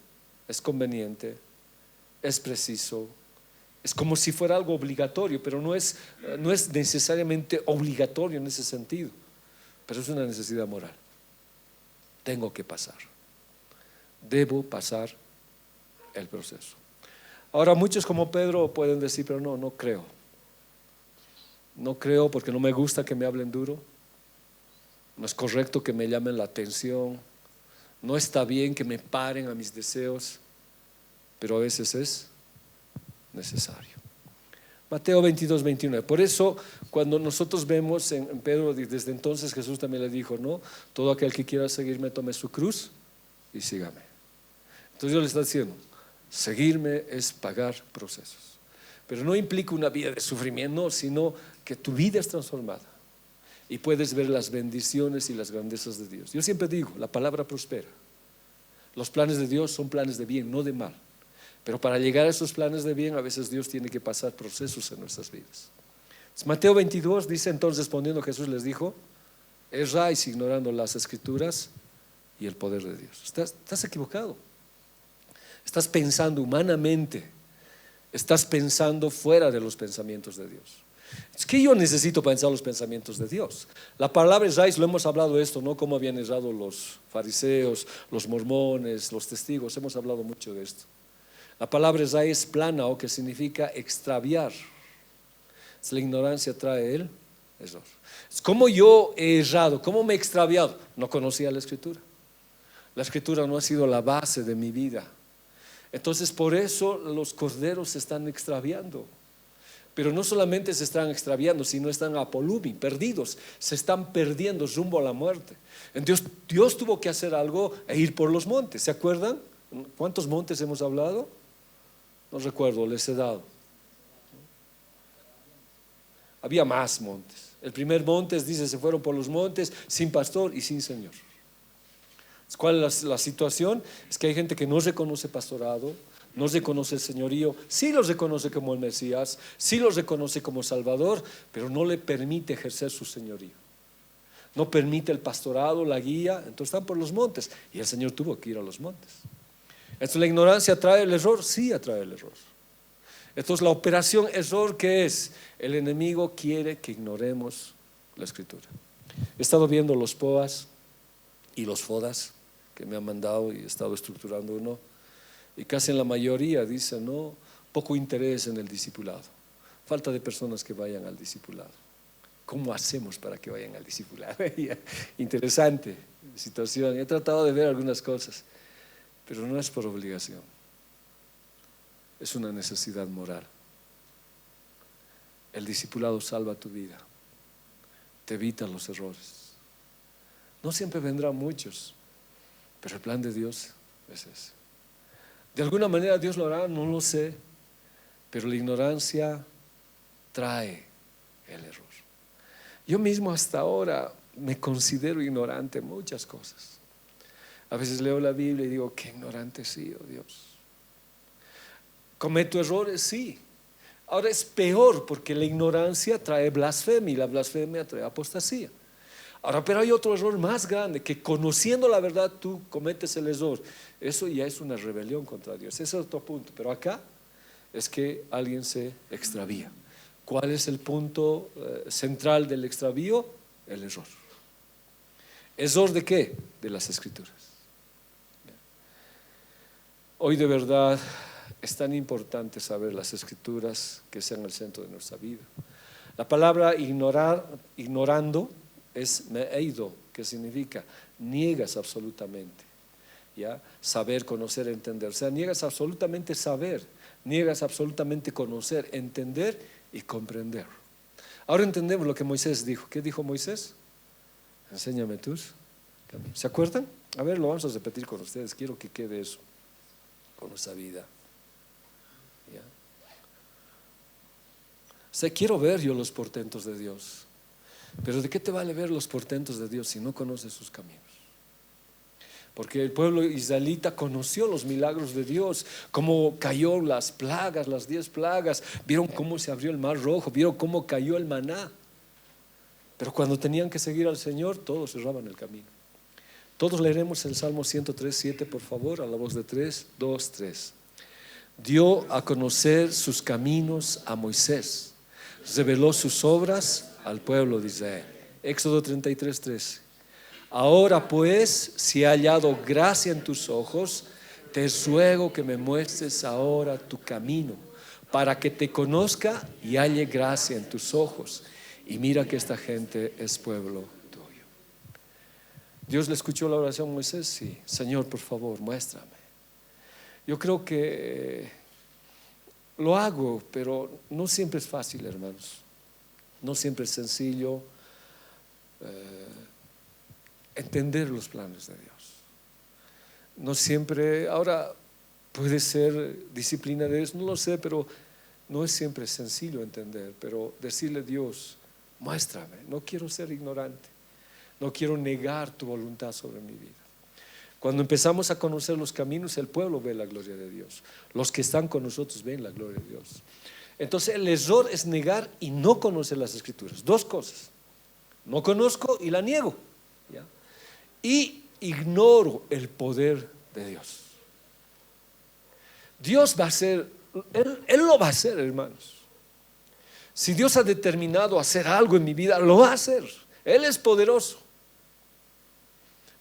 Es conveniente, es preciso. Es como si fuera algo obligatorio, pero no es necesariamente obligatorio en ese sentido. Pero es una necesidad moral. Tengo que pasar. Debo pasar el proceso. Ahora muchos como Pedro pueden decir, pero no creo. No creo porque no me gusta que me hablen duro. No es correcto que me llamen la atención. No está bien que me paren a mis deseos. Pero a veces es necesario. Mateo 22, 29. Por eso cuando nosotros vemos en Pedro, desde entonces Jesús también le dijo, no, todo aquel que quiera seguirme tome su cruz y sígame. Entonces Dios le está diciendo, seguirme es pagar procesos, pero no implica una vida de sufrimiento, sino que tu vida es transformada y puedes ver las bendiciones y las grandezas de Dios. Yo siempre digo, la palabra prospera. Los planes de Dios son planes de bien, no de mal. Pero para llegar a esos planes de bien, a veces Dios tiene que pasar procesos en nuestras vidas. Mateo 22 dice, entonces respondiendo Jesús les dijo, erráis ignorando las Escrituras y el poder de Dios. Estás equivocado. Estás pensando humanamente. Estás pensando fuera de los pensamientos de Dios. Es que yo necesito pensar los pensamientos de Dios. La palabra erráis, lo hemos hablado esto, ¿no? Cómo habían errado los fariseos, los mormones, los testigos. Hemos hablado mucho de esto. La palabra erráis es planao, que significa extraviar. La ignorancia trae el error. Es como yo he errado, cómo me he extraviado. No conocía la Escritura. La Escritura no ha sido la base de mi vida. Entonces por eso los corderos se están extraviando. Pero no solamente se están extraviando, sino están apolumi, perdidos. Se están perdiendo rumbo a la muerte. Entonces Dios tuvo que hacer algo e ir por los montes. ¿Se acuerdan? ¿Cuántos montes hemos hablado? No recuerdo, les he dado. Había más montes. El primer monte dice, se fueron por los montes sin pastor y sin Señor. ¿Cuál es la situación? Es que hay gente que no reconoce pastorado, no reconoce el señorío, sí los reconoce como el Mesías, sí los reconoce como Salvador, pero no le permite ejercer su señorío. No permite el pastorado, la guía, entonces están por los montes y el Señor tuvo que ir a los montes. Entonces la ignorancia trae el error, sí atrae el error. Entonces la operación error, ¿qué es? El enemigo quiere que ignoremos la Escritura. He estado viendo los POAS y los FODAS que me han mandado y he estado estructurando uno, y casi en la mayoría dicen, no, poco interés en el discipulado, falta de personas que vayan al discipulado. ¿Cómo hacemos para que vayan al discipulado? Interesante situación. He tratado de ver algunas cosas, pero no es por obligación, es una necesidad moral. El discipulado salva tu vida, te evita los errores. No siempre vendrán muchos, pero el plan de Dios es ese. De alguna manera Dios lo hará, no lo sé, pero la ignorancia trae el error. Yo mismo hasta ahora me considero ignorante en muchas cosas. A veces leo la Biblia y digo, qué ignorante he sido, Dios. ¿Cometo errores? Sí. Ahora es peor porque la ignorancia trae blasfemia y la blasfemia trae apostasía. Ahora, pero hay otro error más grande, que conociendo la verdad tú cometes el error. Eso ya es una rebelión contra Dios. Ese es otro punto. Pero acá es que alguien se extravía. ¿Cuál es el punto central del extravío? El error. ¿Error de qué? De las Escrituras. Hoy de verdad es tan importante saber las Escrituras, que sean el centro de nuestra vida. La palabra ignorando es meido, que significa niegas absolutamente, ¿ya? Saber, conocer, entender. O sea, niegas absolutamente saber, niegas absolutamente conocer, entender y comprender. Ahora entendemos lo que Moisés dijo. ¿Qué dijo Moisés? Enséñame tus caminos. ¿Se acuerdan? A ver, lo vamos a repetir con ustedes. Quiero que quede eso con nuestra vida. ¿Ya? O sea, quiero ver yo los portentos de Dios. Pero ¿de qué te vale ver los portentos de Dios si no conoces sus caminos? Porque el pueblo israelita conoció los milagros de Dios, cómo cayó las plagas, las 10 plagas, vieron cómo se abrió el mar rojo, vieron cómo cayó el maná. Pero cuando tenían que seguir al Señor, todos cerraban el camino. Todos leeremos el Salmo 103:7, por favor, a la voz de 3, 2, 3. Dio a conocer sus caminos a Moisés, reveló sus obras al pueblo de Israel. Éxodo 33:13. Ahora pues, si he hallado gracia en tus ojos, te ruego que me muestres ahora tu camino, para que te conozca y halle gracia en tus ojos. Y mira que esta gente es pueblo tuyo. ¿Dios le escuchó la oración a Moisés? Sí. Señor, por favor, muéstrame. Yo creo que lo hago, pero no siempre es fácil, hermanos. No siempre es sencillo entender los planes de Dios. No siempre, ahora puede ser disciplina de Dios, no lo sé, pero no es siempre sencillo entender. Pero decirle a Dios, muéstrame, no quiero ser ignorante, no quiero negar tu voluntad sobre mi vida. Cuando empezamos a conocer los caminos, el pueblo ve la gloria de Dios. Los que están con nosotros ven la gloria de Dios. Entonces el error es negar y no conocer las Escrituras. Dos cosas: no conozco y la niego, ¿ya? Y ignoro el poder de Dios. Dios va a hacer, Él lo va a hacer, hermanos. Si Dios ha determinado hacer algo en mi vida, lo va a hacer. Él es poderoso.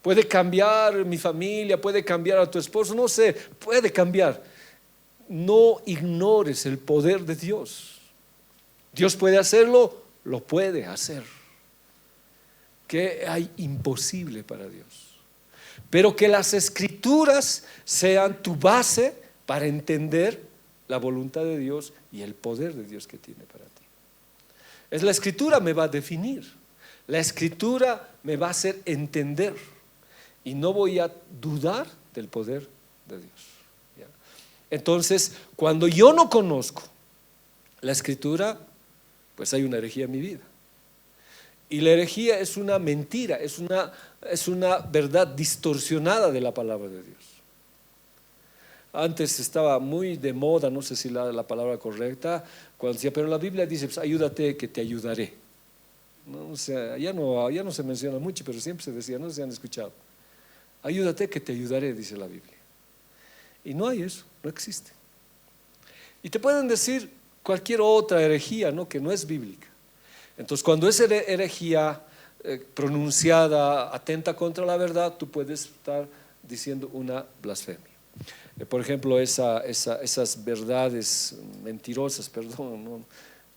Puede cambiar mi familia, puede cambiar a tu esposo, no sé, puede cambiar. No ignores el poder de Dios. Dios puede hacerlo, lo puede hacer. ¿Qué hay imposible para Dios? Pero que las Escrituras sean tu base para entender la voluntad de Dios y el poder de Dios que tiene para ti. Es la Escritura me va a definir. La Escritura me va a hacer entender. Y no voy a dudar del poder de Dios. ¿Ya? Entonces, cuando yo no conozco la Escritura, pues hay una herejía en mi vida. Y la herejía es una mentira, es una verdad distorsionada de la palabra de Dios. Antes estaba muy de moda, no sé si la palabra correcta, cuando decía, pero la Biblia dice, pues ayúdate que te ayudaré. No, o sea, ya no se menciona mucho, pero siempre se decía, no sé si han escuchado. Ayúdate que te ayudaré, dice la Biblia. Y no hay eso, no existe. Y te pueden decir cualquier otra herejía, ¿no?, que no es bíblica. Entonces, cuando es herejía pronunciada, atenta contra la verdad, tú puedes estar diciendo una blasfemia. Por ejemplo, esas verdades mentirosas, perdón,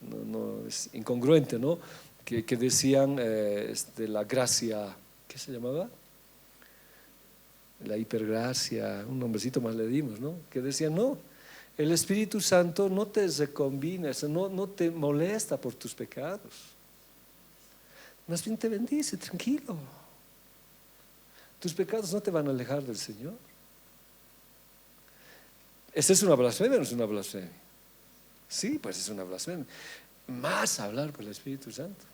no es incongruente, ¿no?, que decían de la gracia, ¿qué se llamaba? La hipergracia, un nombrecito más le dimos, ¿no? Que decían, no, el Espíritu Santo no te recombina, no te molesta por tus pecados. Más bien te bendice, tranquilo. Tus pecados no te van a alejar del Señor. ¿Esta es una blasfemia o no es una blasfemia? Sí, pues es una blasfemia. Más hablar por el Espíritu Santo.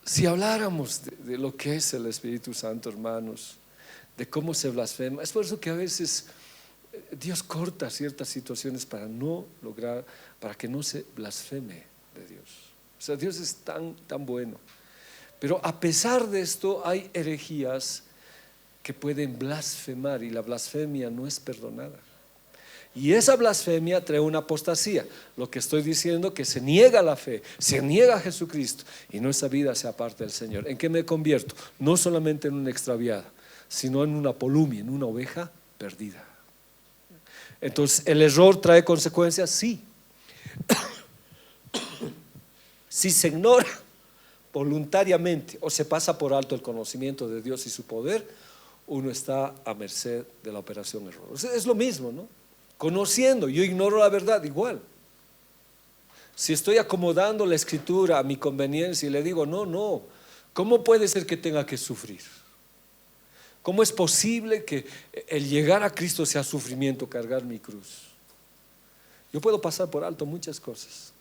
Si habláramos de lo que es el Espíritu Santo, hermanos, de cómo se blasfema, es por eso que a veces Dios corta ciertas situaciones para que no se blasfeme de Dios. O sea, Dios es tan bueno. Pero a pesar de esto hay herejías que pueden blasfemar y la blasfemia no es perdonada. Y esa blasfemia trae una apostasía. Lo que estoy diciendo, que se niega la fe, se niega a Jesucristo y nuestra vida se aparta del Señor. ¿En qué me convierto? No solamente en una extraviada, sino en una polumia, en una oveja perdida. Entonces, ¿el error trae consecuencias? Sí. Si se ignora, voluntariamente o se pasa por alto el conocimiento de Dios y su poder, uno está a merced de la operación error. O sea, es lo mismo, ¿no? Conociendo, yo ignoro la verdad igual. Si estoy acomodando la escritura a mi conveniencia y le digo, no, ¿cómo puede ser que tenga que sufrir? ¿Cómo es posible que el llegar a Cristo sea sufrimiento, cargar mi cruz? Yo puedo pasar por alto muchas cosas.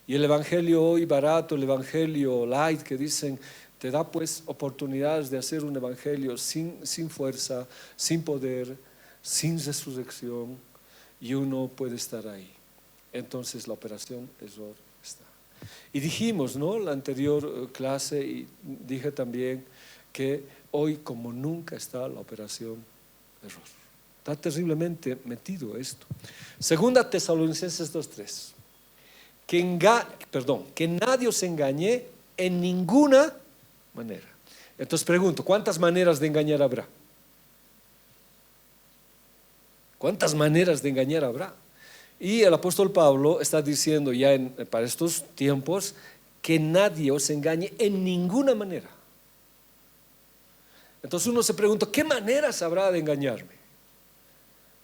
Y el evangelio hoy barato, el evangelio light, que dicen, te da pues oportunidades de hacer un evangelio sin fuerza, sin poder, sin resurrección, y uno puede estar ahí. Entonces la operación error está. Y dijimos, ¿no? La anterior clase, y dije también que hoy como nunca está la operación error. Está terriblemente metido esto. Segunda Tesalonicenses 2:3. Que nadie os engañe en ninguna manera. Entonces pregunto, ¿cuántas maneras de engañar habrá? ¿Cuántas maneras de engañar habrá? Y el apóstol Pablo está diciendo ya para estos tiempos que nadie os engañe en ninguna manera. Entonces uno se pregunta, ¿qué maneras habrá de engañarme?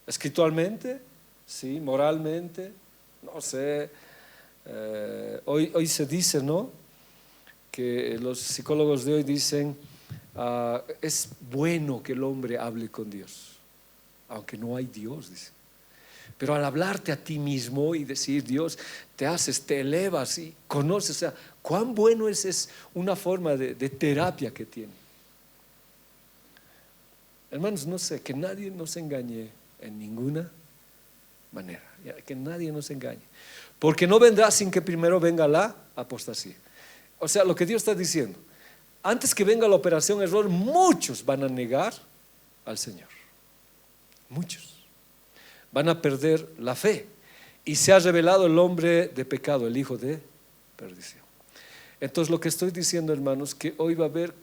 ¿Espiritualmente? ¿Sí? ¿Moralmente? No sé. Hoy se dice, ¿no? Que los psicólogos de hoy dicen, es bueno que el hombre hable con Dios, aunque no hay Dios, dice. Pero al hablarte a ti mismo y decir, Dios, te elevas y conoces, o sea, cuán bueno es una forma de terapia que tiene. Hermanos, no sé, que nadie nos engañe en ninguna manera, que nadie nos engañe, porque no vendrá sin que primero venga la apostasía. O sea, lo que Dios está diciendo, antes que venga la operación error, muchos van a negar al Señor, muchos van a perder la fe, y se ha revelado el hombre de pecado, el hijo de perdición. Entonces lo que estoy diciendo, hermanos, que hoy va a haber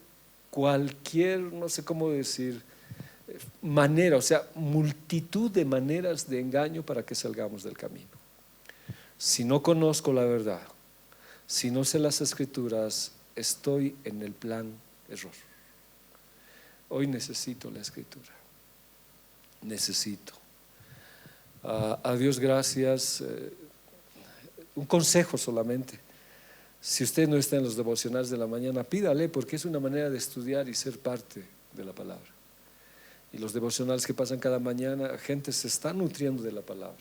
cualquier, no sé cómo decir, manera, o sea, multitud de maneras de engaño para que salgamos del camino. Si no conozco la verdad, si no sé las escrituras, estoy en el plan error. Hoy necesito la escritura, necesito. A Dios gracias. Un consejo solamente: si usted no está en los devocionales de la mañana, pídale, porque es una manera de estudiar y ser parte de la palabra. Y los devocionales que pasan cada mañana, gente se está nutriendo de la palabra.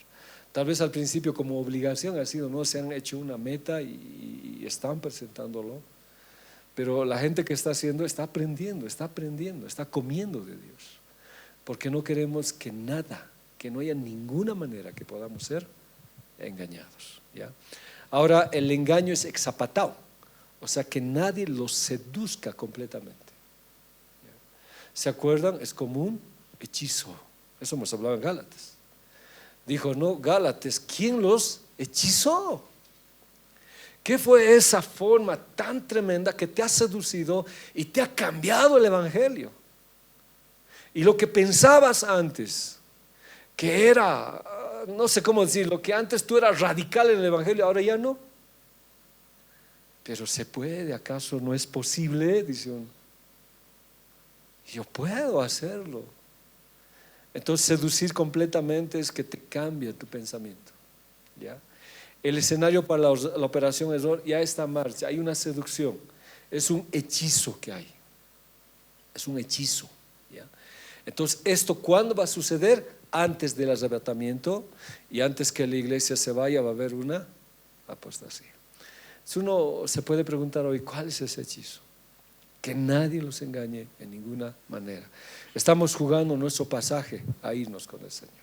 Tal vez al principio como obligación ha sido, no se han hecho una meta y están presentándolo, pero la gente que está haciendo está aprendiendo, está comiendo de Dios, porque no queremos que nada, que no haya ninguna manera que podamos ser engañados, ¿ya? Ahora, el engaño es exapatado, o sea, que nadie los seduzca completamente. ¿Se acuerdan? Es como un hechizo. Eso hemos hablado en Gálatas. Dijo, no, Gálatas, ¿quién los hechizó? ¿Qué fue esa forma tan tremenda que te ha seducido y te ha cambiado el evangelio? Y lo que pensabas antes, que era, no sé cómo decir, lo que antes tú eras radical en el evangelio, ahora ya no. Pero se puede, ¿acaso no es posible? Dice uno. Yo puedo hacerlo. Entonces seducir completamente es que te cambia tu pensamiento, ¿ya? El escenario para la operación error ya está en marcha. Hay una seducción, es un hechizo que hay, es un hechizo, ¿ya? Entonces esto, ¿cuándo va a suceder? Antes del arrebatamiento y antes que la iglesia se vaya, va a haber una apostasía. Entonces uno se puede preguntar hoy, ¿cuál es ese hechizo? Que nadie los engañe en ninguna manera. Estamos jugando nuestro pasaje a irnos con el Señor.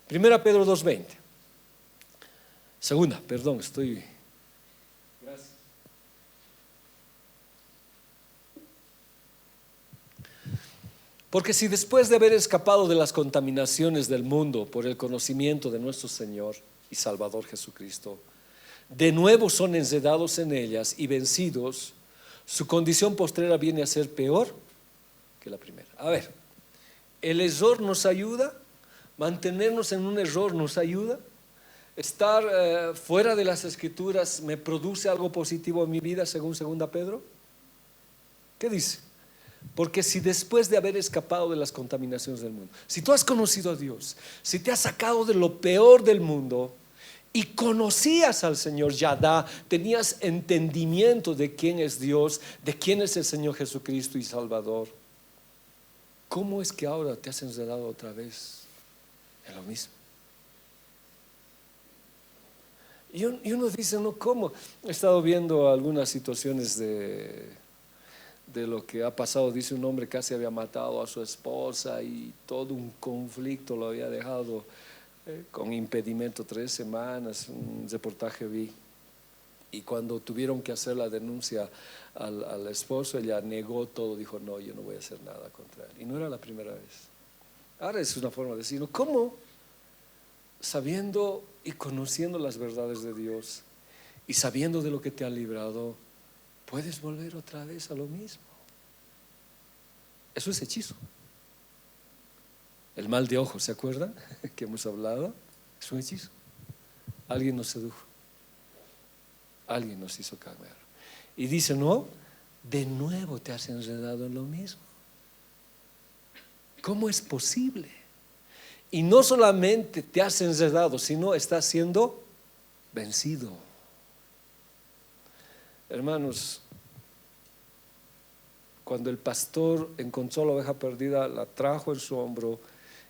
Primera Pedro 2:20. Segunda, perdón, estoy. Gracias. Porque si después de haber escapado de las contaminaciones del mundo por el conocimiento de nuestro Señor y Salvador Jesucristo, de nuevo son enredados en ellas y vencidos, su condición postrera viene a ser peor que la primera. A ver, el error nos ayuda, mantenernos en un error nos ayuda. estar fuera de las Escrituras me produce algo positivo en mi vida, según 2 Pedro? ¿Qué dice? Porque si después de haber escapado de las contaminaciones del mundo, si tú has conocido a Dios, si te has sacado de lo peor del mundo y conocías al Señor Yadá, tenías entendimiento de quién es Dios, de quién es el Señor Jesucristo y Salvador, ¿cómo es que ahora te has enredado otra vez en lo mismo? Y uno dice, no, ¿cómo? He estado viendo algunas situaciones de lo que ha pasado. Dice un hombre casi había matado a su esposa y todo un conflicto lo había dejado con impedimento 3 semanas. Un reportaje vi. Y cuando tuvieron que hacer la denuncia al esposo, ella negó todo, dijo, no, yo no voy a hacer nada contra él. Y no era la primera vez. Ahora es una forma de decir, ¿cómo? Sabiendo y conociendo las verdades de Dios y sabiendo de lo que te ha librado, puedes volver otra vez a lo mismo. Eso es hechizo. El mal de ojo, ¿se acuerdan? Que hemos hablado. Es un hechizo. Alguien nos sedujo. Alguien nos hizo cambiar. Y dice, no, de nuevo te has enredado en lo mismo. ¿Cómo es posible? Y no solamente te has enredado, sino estás siendo vencido. Hermanos, cuando el pastor encontró la oveja perdida, la trajo en su hombro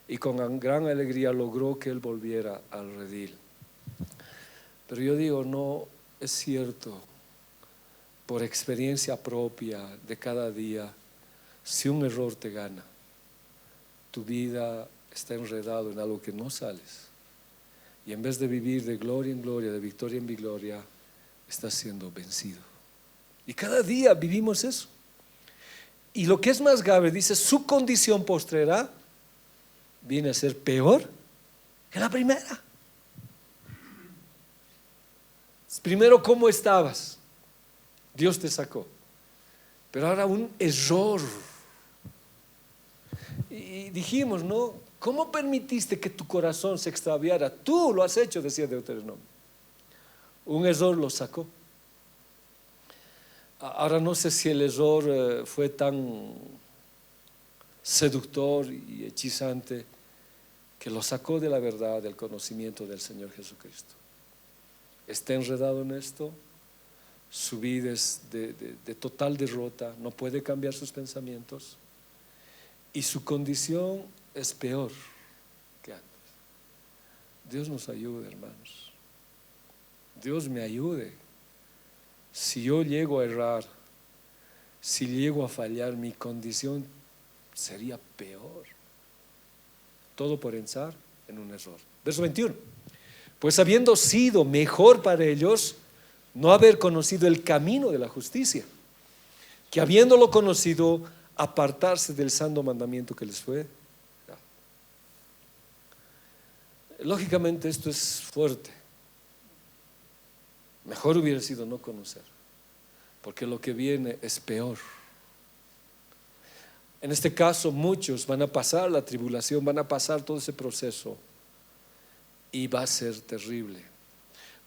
y con gran alegría logró que él volviera al redil. Pero yo digo, no es cierto, por experiencia propia de cada día, si un error te gana, tu vida está enredado en algo que no sales, y en vez de vivir de gloria en gloria, de victoria en victoria, estás siendo vencido. Y cada día vivimos eso. Y lo que es más grave, dice, su condición postrera viene a ser peor que la primera. Primero, ¿cómo estabas? Dios te sacó. Pero ahora un error. Y dijimos, ¿no? ¿Cómo permitiste que tu corazón se extraviara? Tú lo has hecho, decía Deuteronomio. Un error lo sacó. Ahora no sé si el error fue tan seductor y hechizante que lo sacó de la verdad, del conocimiento del Señor Jesucristo. Está enredado en esto, su vida es de total derrota, no puede cambiar sus pensamientos y su condición es peor que antes. Dios nos ayude, hermanos. Dios me ayude. Si yo llego a errar, si llego a fallar, mi condición sería peor. Todo por pensar en un error. Verso 21. Pues habiendo sido mejor para ellos no haber conocido el camino de la justicia, que habiéndolo conocido, apartarse del santo mandamiento que les fue dado. Lógicamente esto es fuerte. Mejor hubiera sido no conocer, porque lo que viene es peor. En este caso muchos van a pasar la tribulación, van a pasar todo ese proceso y va a ser terrible.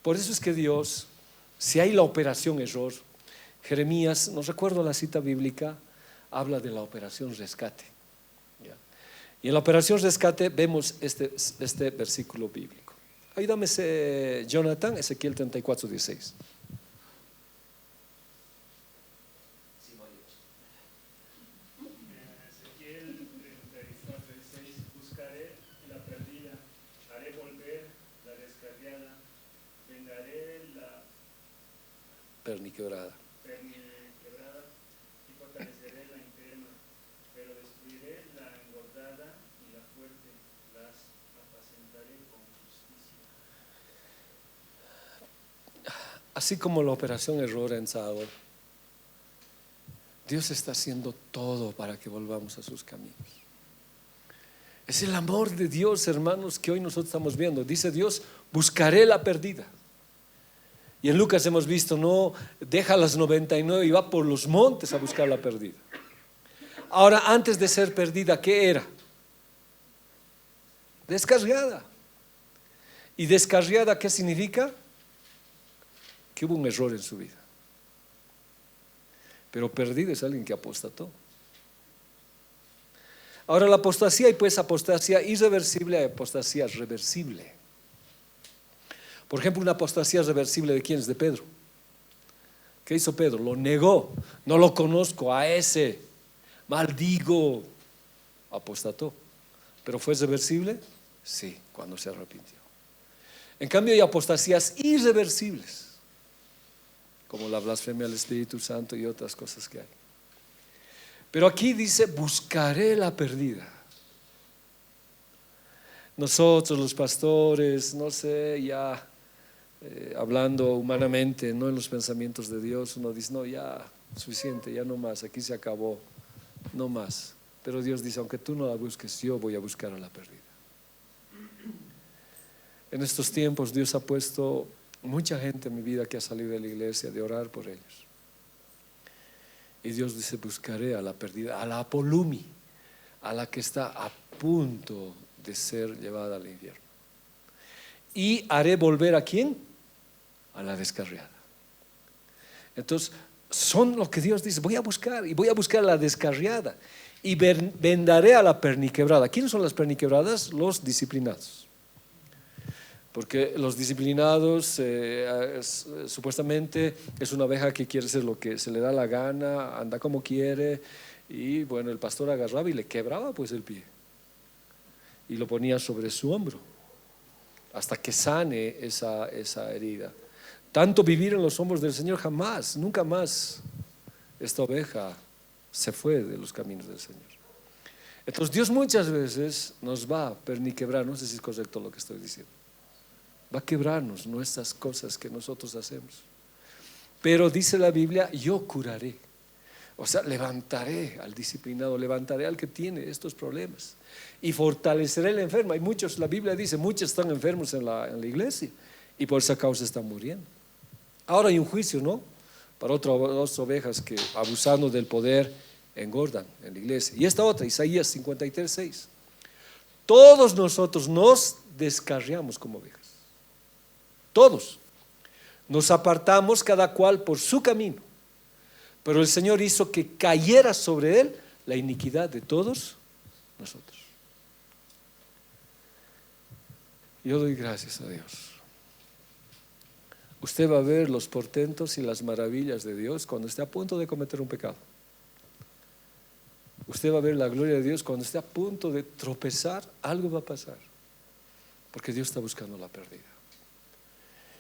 Por eso es que Dios, si hay la operación error, Jeremías, no recuerdo la cita bíblica, habla de la operación rescate. Y en la operación rescate vemos este versículo bíblico. Ayúdame, Jonathan, Ezequiel 34:16. Perniquebrada. Y fortaleceré la enferma, pero destruiré la engordada y la fuerte, las apacentaré con justicia. Así como la operación error en Saúl, Dios está haciendo todo para que volvamos a sus caminos. Es el amor de Dios, hermanos, que hoy nosotros estamos viendo. Dice Dios, buscaré la perdida. Y en Lucas hemos visto, no deja las 99 y va por los montes a buscar la perdida. Ahora, antes de ser perdida, ¿qué era? Descarriada. ¿Y descarriada qué significa? Que hubo un error en su vida. Pero perdido es alguien que apostató. Ahora la apostasía, hay pues apostasía irreversible y apostasía reversible. Por ejemplo, una apostasía reversible ¿de quién es? De Pedro. ¿Qué hizo Pedro? Lo negó. No lo conozco a ese. Maldigo. Apostató. ¿Pero fue reversible? Sí, cuando se arrepintió. En cambio hay apostasías irreversibles, como la blasfemia al Espíritu Santo y otras cosas que hay. Pero aquí dice, buscaré la perdida. Nosotros los pastores, no sé, ya hablando humanamente, no en los pensamientos de Dios, uno dice, no, ya, suficiente, ya no más, aquí se acabó, no más. Pero Dios dice, aunque tú no la busques, yo voy a buscar a la perdida. En estos tiempos Dios ha puesto mucha gente en mi vida que ha salido de la iglesia, de orar por ellos. Y Dios dice, buscaré a la perdida, a la apolumi, a la que está a punto de ser llevada al infierno. Y haré volver ¿a quién? A la descarriada. Entonces, son lo que Dios dice, voy a buscar, y voy a buscar a la descarriada, y vendaré a la perniquebrada. ¿Quiénes son las perniquebradas? Los disciplinados. Porque los disciplinados supuestamente es una oveja que quiere hacer lo que se le da la gana, anda como quiere, y bueno, el pastor agarraba y le quebraba pues el pie y lo ponía sobre su hombro hasta que sane esa herida. Tanto vivir en los hombros del Señor, jamás, nunca más esta oveja se fue de los caminos del Señor. Entonces Dios muchas veces nos va a perniquebrar, no sé si es correcto lo que estoy diciendo, va a quebrarnos nuestras cosas que nosotros hacemos. Pero dice la Biblia, yo curaré. O sea, levantaré al disciplinado, levantaré al que tiene estos problemas y fortaleceré al enfermo. Hay muchos, la Biblia dice, muchos están enfermos en la iglesia y por esa causa están muriendo. Ahora hay un juicio, ¿no? Para otras ovejas que abusando del poder engordan en la iglesia. Y esta otra, Isaías 53:6. Todos nosotros nos descarriamos como ovejas. Todos nos apartamos cada cual por su camino, pero el Señor hizo que cayera sobre él la iniquidad de todos nosotros. Yo doy gracias a Dios. Usted va a ver los portentos y las maravillas de Dios cuando esté a punto de cometer un pecado. Usted va a ver la gloria de Dios cuando esté a punto de tropezar. Algo va a pasar, porque Dios está buscando la perdida.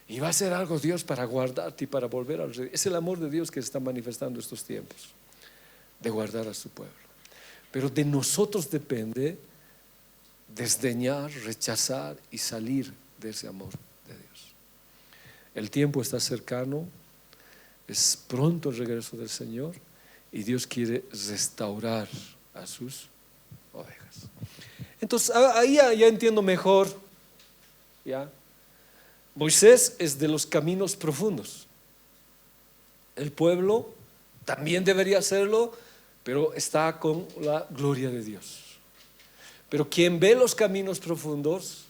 Y va a hacer algo Dios para guardarte y para volver al rey. Es el amor de Dios que se está manifestando estos tiempos, de guardar a su pueblo. Pero de nosotros depende desdeñar, rechazar y salir de ese amor de Dios. El tiempo está cercano, es pronto el regreso del Señor y Dios quiere restaurar a sus ovejas. Entonces ahí ya entiendo mejor, ¿ya? Moisés es de los caminos profundos. El pueblo también debería hacerlo, pero está con la gloria de Dios. Pero quien ve los caminos profundos,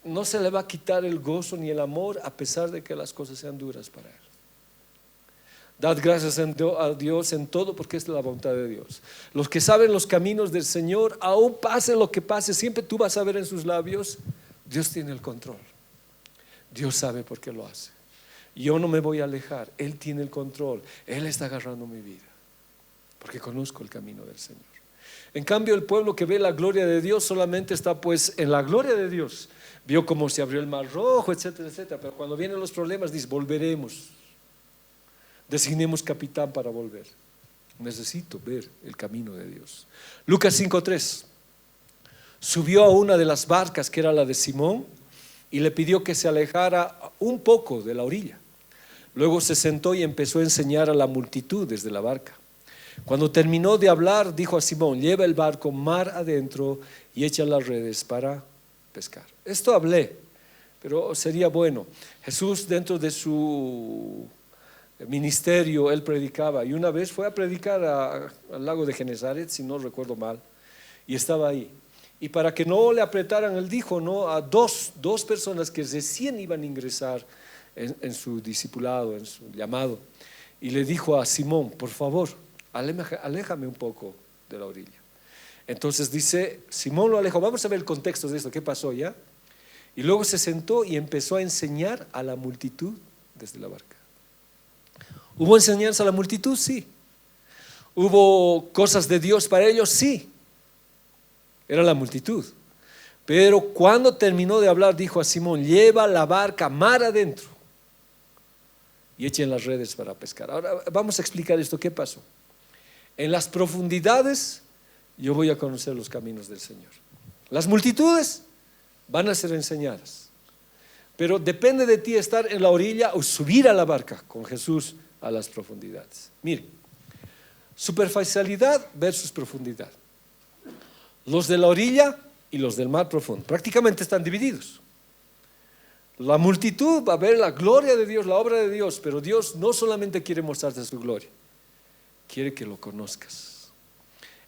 no se le va a quitar el gozo ni el amor a pesar de que las cosas sean duras para él. Dad gracias a Dios en todo, porque es la voluntad de Dios. Los que saben los caminos del Señor, aún pase lo que pase, siempre tú vas a ver en sus labios, Dios tiene el control. Dios sabe por qué lo hace. Yo no me voy a alejar, Él tiene el control, Él está agarrando mi vida, porque conozco el camino del Señor. En cambio, el pueblo que ve la gloria de Dios solamente está pues en la gloria de Dios. Vio cómo se abrió el mar rojo, etcétera, etcétera. Pero cuando vienen los problemas dice, volveremos. Designemos capitán para volver. Necesito ver el camino de Dios. Lucas 5:3. Subió a una de las barcas, que era la de Simón, y le pidió que se alejara un poco de la orilla. Luego se sentó y empezó a enseñar a la multitud desde la barca. Cuando terminó de hablar, dijo a Simón, lleva el barco mar adentro y echa las redes para pescar. Esto hablé, pero sería bueno. Jesús, dentro de su ministerio, él predicaba, y una vez fue a predicar al lago de Genesaret, si no recuerdo mal, y estaba ahí. Y para que no le apretaran, él dijo, ¿no?, a dos personas que recién iban a ingresar en su discipulado, en su llamado. Y le dijo a Simón, por favor, aléjame un poco de la orilla. Entonces dice, Simón lo alejó. Vamos a ver el contexto de esto, qué pasó ya. Y luego se sentó y empezó a enseñar a la multitud desde la barca. ¿Hubo enseñanza a la multitud? Sí. ¿Hubo cosas de Dios para ellos? Sí. Era la multitud. Pero cuando terminó de hablar, dijo a Simón, lleva la barca mar adentro y echen las redes para pescar. Ahora vamos a explicar esto, ¿qué pasó? En las profundidades yo voy a conocer los caminos del Señor. Las multitudes van a ser enseñadas, pero depende de ti estar en la orilla o subir a la barca con Jesús a las profundidades. Mire, superficialidad versus profundidad. Los de la orilla y los del mar profundo prácticamente están divididos. La multitud va a ver la gloria de Dios, la obra de Dios, pero Dios no solamente quiere mostrarte su gloria, quiere que lo conozcas.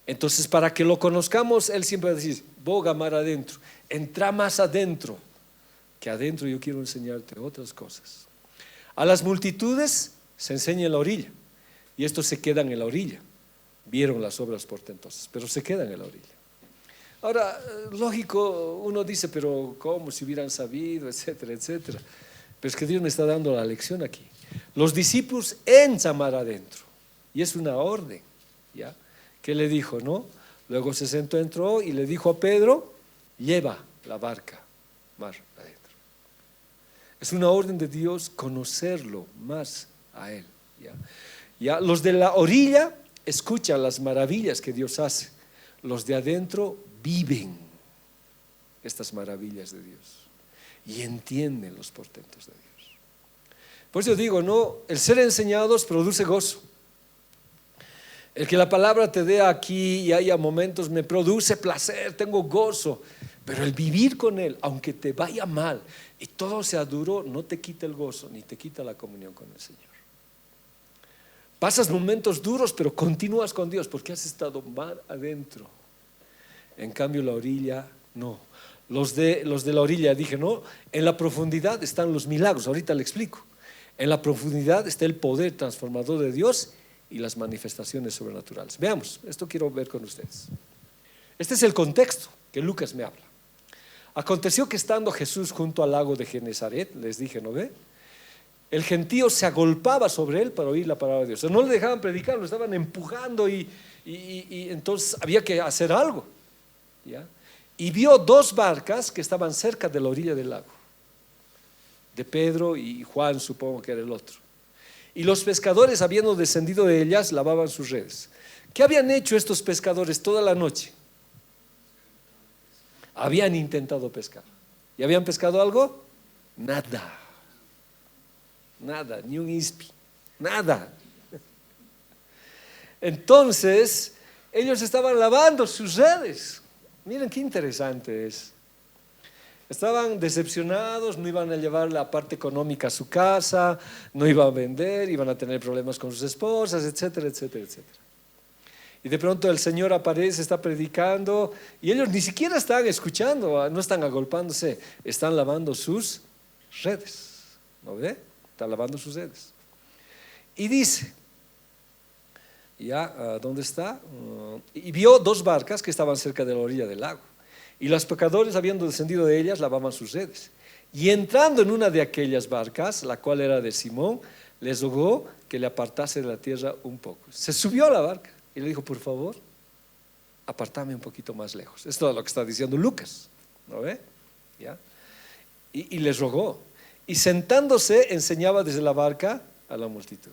Entonces, para que lo conozcamos, Él siempre va a decir, boga mar adentro, entra más adentro, que adentro yo quiero enseñarte otras cosas. A las multitudes se enseña en la orilla, y estos se quedan en la orilla. Vieron las obras portentosas, pero se quedan en la orilla. Ahora, lógico, uno dice, pero ¿cómo si hubieran sabido, etcétera, etcétera? Pero es que Dios me está dando la lección aquí. Los discípulos entran mar adentro, y es una orden, ¿ya? ¿Qué le dijo, no? Luego se sentó, entró y le dijo a Pedro, lleva la barca mar adentro. Es una orden de Dios conocerlo más a Él, ¿ya? Ya, los de la orilla escuchan las maravillas que Dios hace. Los de adentro viven estas maravillas de Dios y entienden los portentos de Dios. Por eso digo, no, el ser enseñados produce gozo. El que la palabra te dé aquí y haya momentos me produce placer, tengo gozo. Pero el vivir con Él, aunque te vaya mal y todo sea duro, no te quita el gozo ni te quita la comunión con el Señor. Pasas momentos duros, pero continúas con Dios porque has estado mar adentro. En cambio la orilla, no. Los de la orilla, dije, no, en la profundidad están los milagros, ahorita le explico. En la profundidad está el poder transformador de Dios y las manifestaciones sobrenaturales. Veamos, esto quiero ver con ustedes. Este es el contexto que Lucas me habla. Aconteció que estando Jesús junto al lago de Genesaret, les dije, ¿no ve? El gentío se agolpaba sobre él para oír la palabra de Dios. O sea, no le dejaban predicar, lo estaban empujando y entonces había que hacer algo, ¿ya? Y vio dos barcas que estaban cerca de la orilla del lago, de Pedro y Juan, supongo que era el otro. Y los pescadores, habiendo descendido de ellas, lavaban sus redes. ¿Qué habían hecho estos pescadores toda la noche? Habían intentado pescar. ¿Y habían pescado algo? Nada. Nada, ni un ispi, nada. Entonces, ellos estaban lavando sus redes. Miren qué interesante es. Estaban decepcionados, no iban a llevar la parte económica a su casa, no iban a vender, iban a tener problemas con sus esposas, etcétera, etcétera, etcétera. Y de pronto el Señor aparece, está predicando y ellos ni siquiera están escuchando, no están agolpándose, están lavando sus redes. ¿No ve? Están lavando sus redes. Y dice, ya, ¿dónde está? Y vio dos barcas que estaban cerca de la orilla del lago. Y los pescadores, habiendo descendido de ellas, lavaban sus redes. Y entrando en una de aquellas barcas, la cual era de Simón, les rogó que le apartase de la tierra un poco. Se subió a la barca y le dijo, por favor, apartame un poquito más lejos. Esto es lo que está diciendo Lucas, ¿no ve? ¿Ya? Y les rogó. Y sentándose enseñaba desde la barca a la multitud.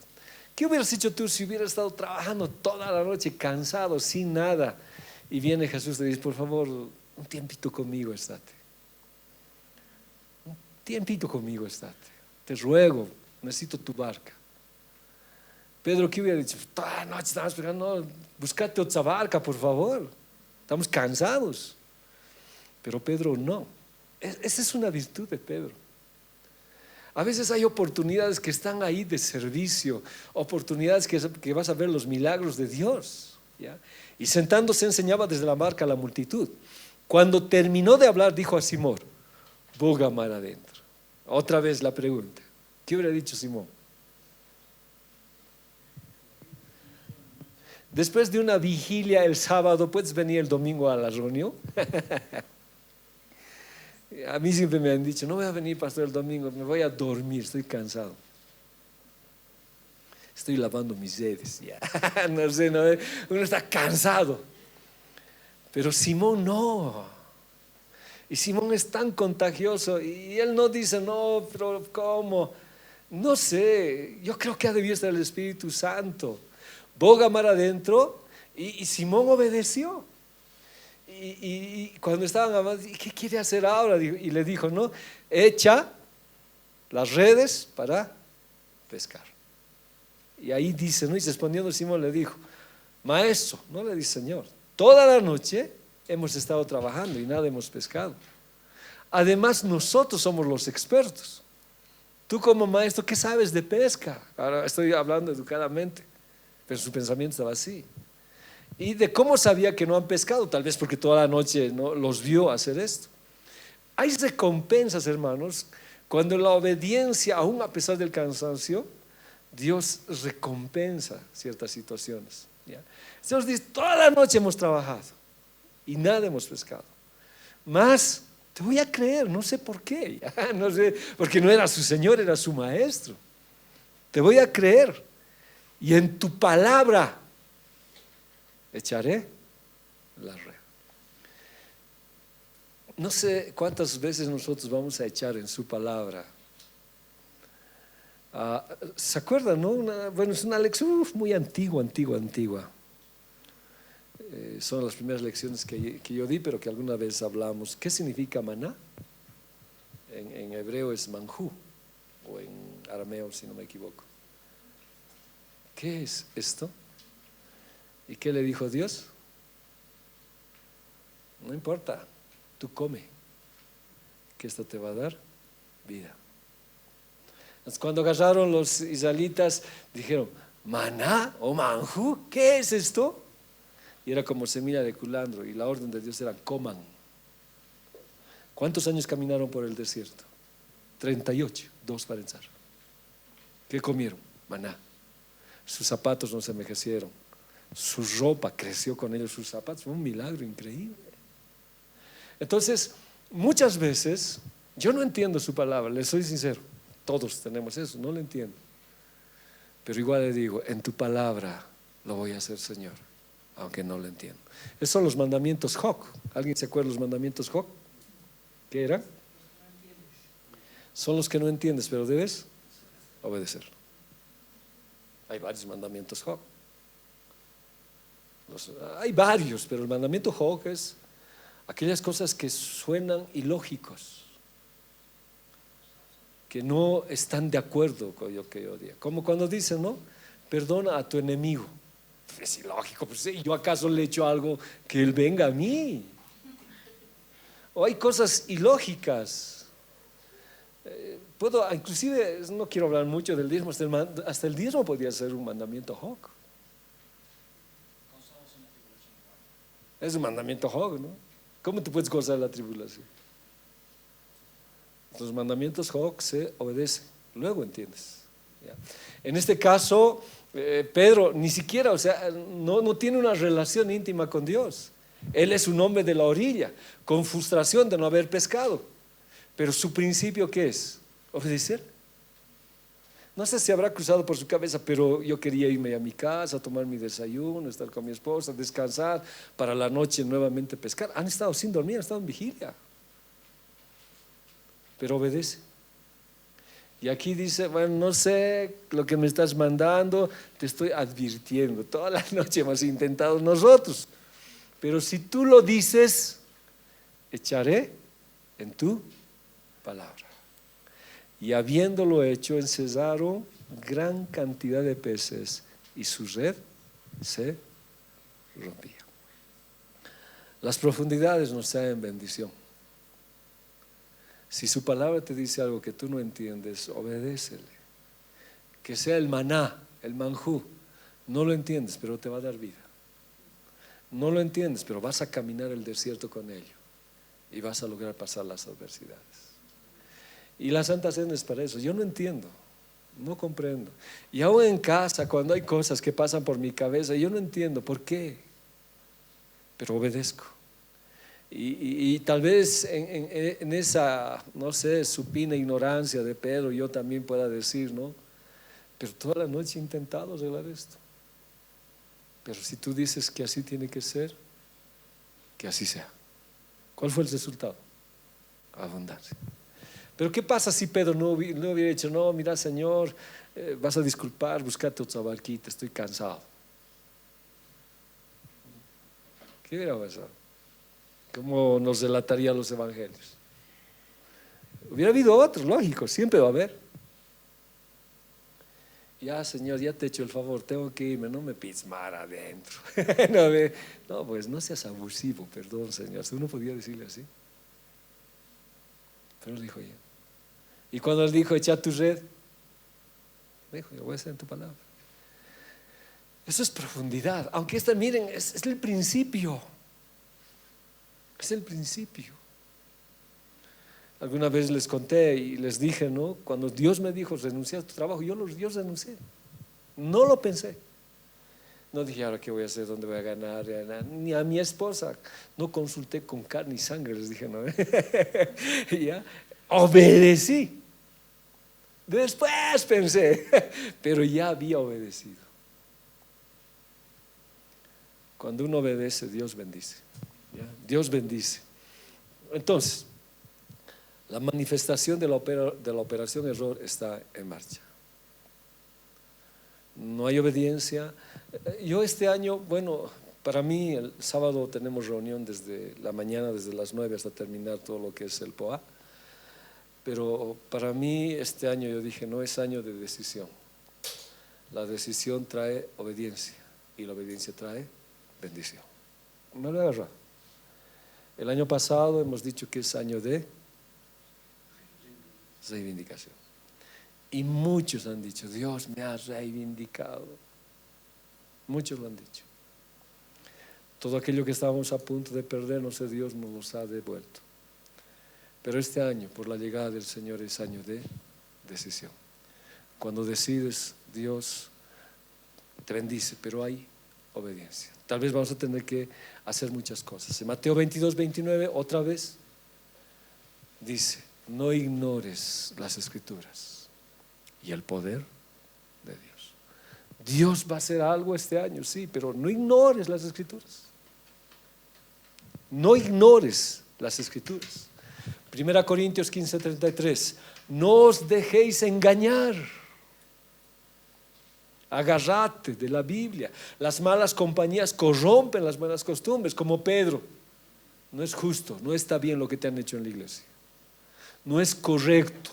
¿Qué hubieras hecho tú si hubieras estado trabajando toda la noche, cansado, sin nada? Y viene Jesús y te dice, por favor, un tiempito conmigo estate. Un tiempito conmigo estate. Te ruego, necesito tu barca. Pedro, ¿qué hubiera dicho? Toda la noche estamos esperando, no, búscate otra barca, por favor. Estamos cansados. Pero Pedro no. Esa es una virtud de Pedro. A veces hay oportunidades que están ahí de servicio, oportunidades que vas a ver los milagros de Dios, ¿ya? Y sentándose enseñaba desde la barca a la multitud. Cuando terminó de hablar, dijo a Simón: boga mar adentro. Otra vez la pregunta: ¿qué hubiera dicho Simón? Después de una vigilia el sábado, ¿puedes venir el domingo a la reunión? A mí siempre me han dicho: no voy a venir, pastor, el domingo, me voy a dormir, estoy cansado. Estoy lavando mis dedos, ya. No sé, no, uno está cansado. Pero Simón no. Y Simón es tan contagioso y él no dice: no, pero ¿cómo? No sé, yo creo que ha debido estar el Espíritu Santo. Boga mar adentro, y Simón obedeció. Y cuando estaban hablando: ¿qué quiere hacer ahora? Y le dijo: no, echa las redes para pescar. Y ahí dice, ¿no? Y respondiendo Simón le dijo: maestro, no le dice Señor, toda la noche hemos estado trabajando y nada hemos pescado. Además, nosotros somos los expertos. Tú como maestro, ¿qué sabes de pesca? Ahora estoy hablando educadamente, pero su pensamiento estaba así. ¿Y de cómo sabía que no han pescado? Tal vez porque toda la noche, ¿no?, los vio hacer esto. Hay recompensas, hermanos, cuando la obediencia, aún a pesar del cansancio, Dios recompensa ciertas situaciones, ¿ya? Dios dice: toda la noche hemos trabajado y nada hemos pescado, mas te voy a creer, no sé por qué, ¿ya? No sé, porque no era su Señor, era su maestro. Te voy a creer, y en tu palabra echaré la red. No sé cuántas veces nosotros vamos a echar en su palabra. ¿Se acuerdan, no? Bueno, es una lección muy antigua. Son las primeras lecciones que yo di, pero que alguna vez hablamos. ¿Qué significa maná? En hebreo es manjú, o en arameo, si no me equivoco. ¿Qué es esto? ¿Y qué le dijo Dios? No importa, tú come, que esto te va a dar vida. Entonces, cuando agarraron los israelitas, dijeron: maná o manjú, ¿qué es esto? Y era como semilla de culantro, y la orden de Dios era: coman. ¿Cuántos años caminaron por el desierto? 38, 2 para ensar. ¿Qué comieron? Maná. Sus zapatos no se envejecieron, su ropa creció con ellos, sus zapatos. Fue un milagro increíble. Entonces, muchas veces yo no entiendo su palabra, les soy sincero. Todos tenemos eso, no lo entiendo. Pero igual le digo: en tu palabra lo voy a hacer, Señor, aunque no lo entiendo. Esos son los mandamientos Joc. ¿Alguien se acuerda de los mandamientos Joc? ¿Qué eran? Son los que no entiendes, pero debes obedecer. Hay varios mandamientos Joc. Hay varios, pero el mandamiento Joc es aquellas cosas que suenan ilógicos, que no están de acuerdo con lo que yo diga. Como cuando dicen, ¿no?, perdona a tu enemigo. Es ilógico, pues, ¿yo acaso le he hecho algo que él venga a mí? O hay cosas ilógicas. Inclusive, no quiero hablar mucho del diezmo, hasta el diezmo podría ser un mandamiento Joc. Es un mandamiento Joc, ¿no? ¿Cómo te puedes gozar la tribulación? Los mandamientos Joc se obedecen, luego entiendes, ¿ya? En este caso, Pedro ni siquiera, o sea, no tiene una relación íntima con Dios. Él es un hombre de la orilla, con frustración de no haber pescado. Pero su principio, ¿qué es? Obedecer. No sé si habrá cruzado por su cabeza: pero yo quería irme a mi casa, tomar mi desayuno, estar con mi esposa, descansar, para la noche nuevamente pescar. Han estado sin dormir, han estado en vigilia. Pero obedece. Y aquí dice: bueno, no sé lo que me estás mandando, te estoy advirtiendo. Toda la noche hemos intentado nosotros, pero si tú lo dices, echaré en tu palabra. Y habiéndolo hecho, encesaron gran cantidad de peces, y su red se rompía. Las profundidades nos traen bendición. Si su palabra te dice algo que tú no entiendes, obedécele. Que sea el maná, el manjú, no lo entiendes, pero te va a dar vida. No lo entiendes, pero vas a caminar el desierto con ello. y vas a lograr pasar las adversidades. Y la Santa Cena es para eso. Yo no entiendo, no comprendo. Y aún en casa, cuando hay cosas que pasan por mi cabeza, yo no entiendo por qué, pero obedezco. Y tal vez en esa, no sé, supina ignorancia de Pedro, yo también pueda decir, ¿no? Pero toda la noche he intentado arreglar esto. Pero si tú dices que así tiene que ser, que así sea. ¿Cuál fue el resultado? Abundancia. Pero ¿qué pasa si Pedro no hubiera dicho, no, mira Señor, vas a disculpar, búscate otra barquita, estoy cansado? ¿Qué hubiera pasado? ¿Cómo nos relatarían los evangelios? Hubiera habido otros, lógico, siempre va a haber. Ya Señor, ya te he hecho el favor, tengo que irme, no me pides mar adentro. No, pues no seas abusivo, perdón Señor. Uno podía decirle así. Pero él dijo ya. Y cuando él dijo, echa tu red, dijo, yo voy a hacer en tu palabra. Eso es profundidad. Aunque esta, miren, es el principio. Es el principio. Alguna vez les conté y les dije, ¿no? Cuando Dios me dijo renunciar a tu trabajo, yo renuncié. No lo pensé. No dije, ahora qué voy a hacer, dónde voy a ganar, ni a mi esposa. No consulté con carne y sangre, les dije, no. ¿Ya? Obedecí. Después pensé, pero ya había obedecido. Cuando uno obedece, Dios bendice. ¿Ya? Dios bendice. Entonces, la manifestación de la operación error está en marcha. No hay obediencia. Yo este año, bueno, para mí el sábado tenemos reunión desde la mañana, desde las 9 hasta terminar todo lo que es el POA. Pero para mí este año yo dije, no es año de decisión. La decisión trae obediencia y la obediencia trae bendición. No lo he agarrado. El año pasado hemos dicho que es año de reivindicación. Y muchos han dicho, Dios me ha reivindicado. Muchos lo han dicho. Todo aquello que estábamos a punto de perder, no sé, Dios nos los ha devuelto. Pero este año, por la llegada del Señor, es año de decisión. Cuando decides, Dios te bendice, pero hay obediencia. Tal vez vamos a tener que hacer muchas cosas. En Mateo 22, 29, otra vez, dice, no ignores las Escrituras y el poder de Dios. Dios va a hacer algo este año, sí, pero no ignores las Escrituras. No ignores las Escrituras. 1 Corintios 15, 33. No os dejéis engañar. Agarrate de la Biblia. Las malas compañías corrompen las buenas costumbres, como Pedro. No es justo, no está bien lo que te han hecho en la iglesia. No es correcto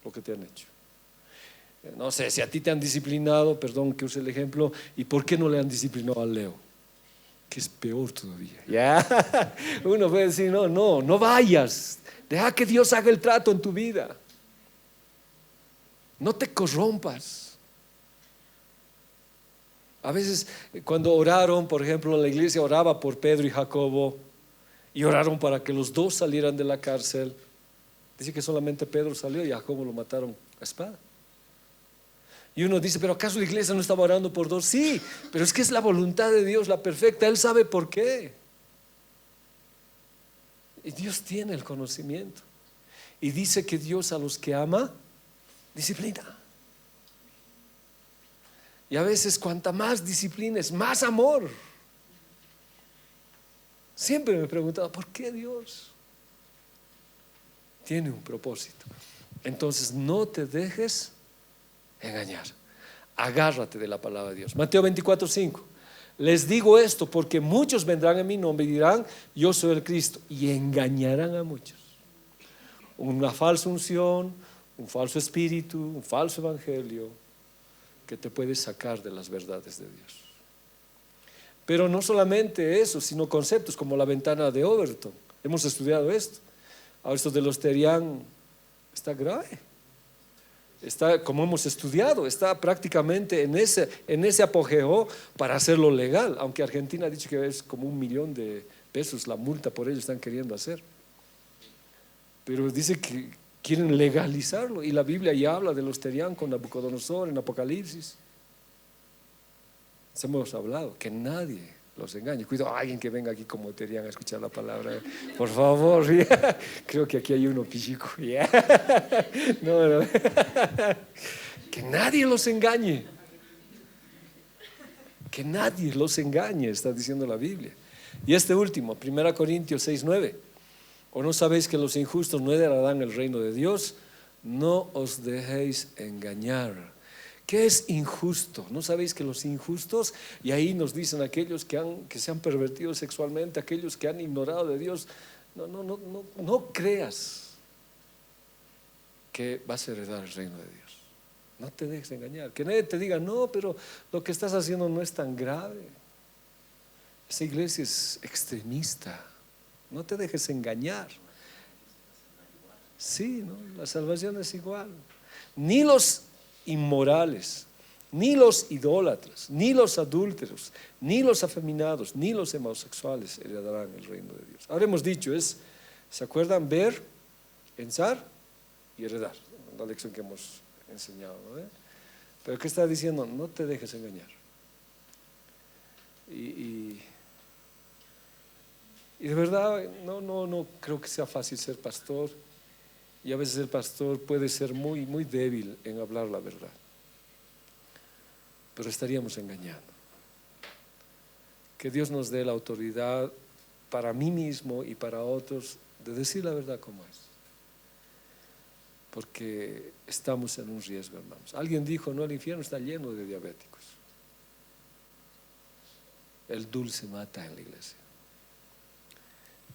lo que te han hecho. No sé, si a ti te han disciplinado, perdón que use el ejemplo, ¿y por qué no le han disciplinado a Leo? Que es peor todavía. ¿Ya? Uno puede decir, no vayas. Deja que Dios haga el trato en tu vida. No te corrompas. A veces cuando oraron, por ejemplo, la iglesia oraba por Pedro y Jacobo y oraron para que los dos salieran de la cárcel. Dice que solamente Pedro salió y a Jacobo lo mataron a espada. Y uno dice, pero ¿acaso la iglesia no estaba orando por dos? Sí, pero es que es la voluntad de Dios, la perfecta. Él sabe por qué. Y Dios tiene el conocimiento. Y dice que Dios a los que ama, disciplina. Y a veces cuanta más disciplina es más amor. Siempre me he preguntado, ¿por qué Dios? Tiene un propósito. Entonces no te dejes engañar. Agárrate de la palabra de Dios. Mateo 24, 5. Les digo esto porque muchos vendrán en mi nombre y dirán, yo soy el Cristo, y engañarán a muchos. Una falsa unción, un falso espíritu, un falso evangelio que te puede sacar de las verdades de Dios. Pero no solamente eso, sino conceptos como la ventana de Overton. Hemos estudiado esto. Ahora esto de los Terian está grave. Está, como hemos estudiado, está prácticamente en ese apogeo para hacerlo legal, aunque Argentina ha dicho que es como $1 millón la multa por ello están queriendo hacer. pero dice que quieren legalizarlo. Y la Biblia ya habla de los Terián con Nabucodonosor en Apocalipsis. Hemos hablado, que nadie los engañe. Cuidado, alguien que venga aquí como Terián a escuchar la palabra. Por favor, creo que aquí hay uno pichico. No. Que nadie los engañe. Que nadie los engañe, está diciendo la Biblia. Y este último, 1 Corintios 6:9. ¿O no sabéis que los injustos no heredarán el reino de Dios? No os dejéis engañar. ¿Qué es injusto? ¿No sabéis que los injustos, y ahí nos dicen aquellos que se han pervertido sexualmente, aquellos que han ignorado de Dios? No creas que vas a heredar el reino de Dios. No te dejes engañar. Que nadie te diga, no, pero lo que estás haciendo no es tan grave. Esa iglesia es extremista. No te dejes engañar. Sí, ¿no? La salvación es igual. Ni los inmorales, ni los idólatras, ni los adúlteros, ni los afeminados, ni los homosexuales heredarán el reino de Dios. Ahora hemos dicho, ¿se acuerdan? Ver, pensar y heredar. La lección que hemos enseñado, ¿no? Pero ¿qué está diciendo? No te dejes engañar. Y de verdad no creo que sea fácil ser pastor. Y a veces el pastor puede ser muy, muy débil en hablar la verdad. Pero estaríamos engañando. Que Dios nos dé la autoridad para mí mismo y para otros de decir la verdad como es. Porque estamos en un riesgo, hermanos. Alguien dijo, no, el infierno está lleno de diabéticos. El dulce mata en la iglesia.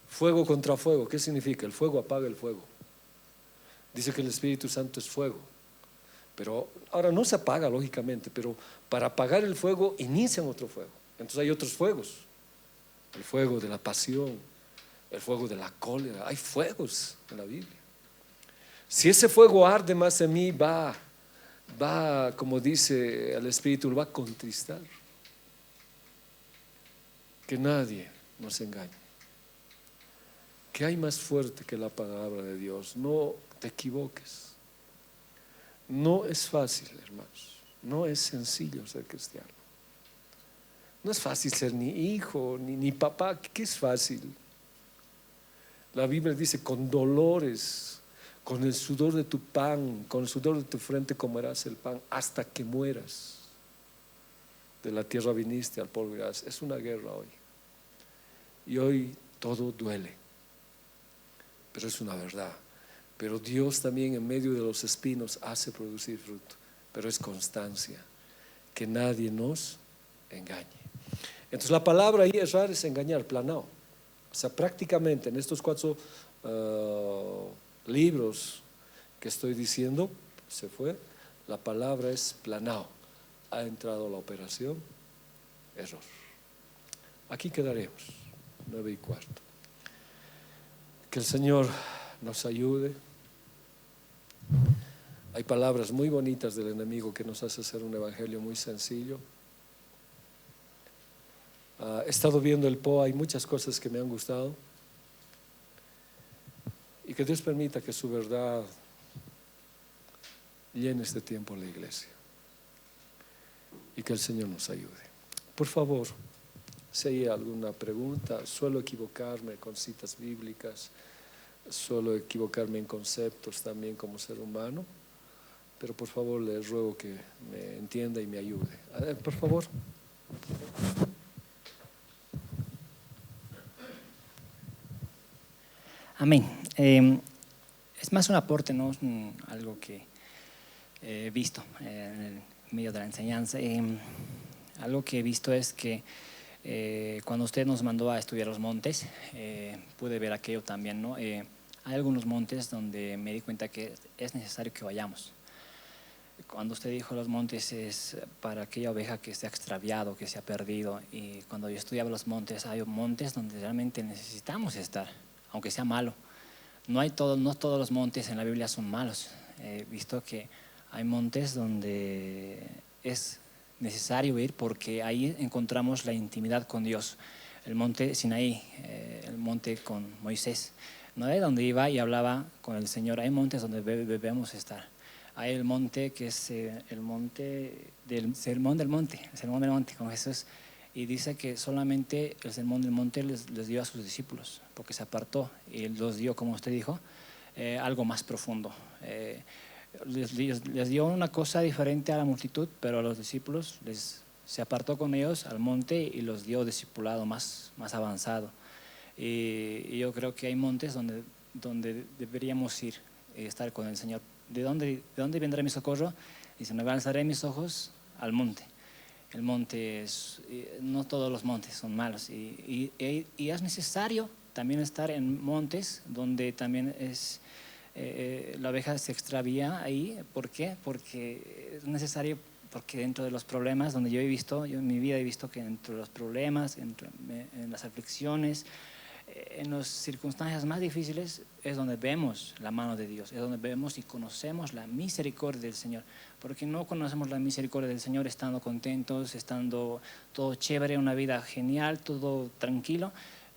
Fuego contra fuego, ¿qué significa? El fuego apaga el fuego. Dice que el Espíritu Santo es fuego. Pero ahora no se apaga, lógicamente, pero para apagar el fuego inician otro fuego. Entonces hay otros fuegos. El fuego de la pasión, el fuego de la cólera. Hay fuegos en la Biblia. Si ese fuego arde más en mí, va, como dice el Espíritu, lo va a contristar. Que nadie nos engañe. ¿Qué hay más fuerte que la palabra de Dios? No te equivoques. No es fácil, hermanos. No es sencillo ser cristiano. No es fácil ser ni hijo, ni papá. ¿Qué es fácil? La Biblia dice, con dolores, con el sudor de tu pan, con el sudor de tu frente comerás el pan hasta que mueras. De la tierra viniste, al polvo irás. Es una guerra hoy. Y hoy todo duele. Pero es una verdad. Pero Dios también en medio de los espinos hace producir fruto. Pero es constancia. Que nadie nos engañe. Entonces la palabra ahí errar es engañar, planao. O sea, prácticamente en estos 4 libros que estoy diciendo, se fue, la palabra es planao. Ha entrado la operación, error. Aquí quedaremos, 9:15. Que el Señor nos ayude. Hay palabras muy bonitas del enemigo que nos hace hacer un evangelio muy sencillo. He estado viendo el POA, hay muchas cosas que me han gustado. Y que Dios permita que su verdad llene este tiempo en la iglesia. Y que el Señor nos ayude. Por favor, si hay alguna pregunta, suelo equivocarme con citas bíblicas, suelo equivocarme en conceptos también como ser humano, pero por favor les ruego que me entienda y me ayude. Por favor. Amén. Es más un aporte, ¿no? Algo que he visto en el medio de la enseñanza. Algo que he visto es que cuando usted nos mandó a estudiar los montes, pude ver aquello también, ¿no? Hay algunos montes donde me di cuenta que es necesario que vayamos. Cuando usted dijo los montes es para aquella oveja que se ha extraviado, que se ha perdido. Y cuando yo estudiaba los montes, hay montes donde realmente necesitamos estar, aunque sea malo. No todos los montes en la Biblia son malos. He visto que hay montes donde es necesario ir porque ahí encontramos la intimidad con Dios. El monte Sinaí, el monte con Moisés. Noé, donde iba y hablaba con el Señor. Hay montes donde debemos estar. Hay el monte que es el monte del sermón del monte con Jesús. Y dice que solamente el sermón del monte les dio a sus discípulos, porque se apartó y los dio, como usted dijo, algo más profundo. Les dio una cosa diferente a la multitud, pero a los discípulos se apartó con ellos al monte y los dio discipulado más avanzado. Y yo creo que hay montes donde deberíamos ir y estar con el Señor. ¿De dónde vendrá mi socorro? Dice, me alzaré mis ojos al monte. El monte no todos los montes son malos y es necesario también estar en montes donde también la oveja se extravía ahí. ¿Por qué? Porque es necesario, porque dentro de los problemas, donde yo en mi vida he visto que dentro de los problemas, en las aflicciones, en las circunstancias más difíciles es donde vemos la mano de Dios, es donde vemos y conocemos la misericordia del Señor, porque no conocemos la misericordia del Señor estando contentos, estando todo chévere, una vida genial, todo tranquilo,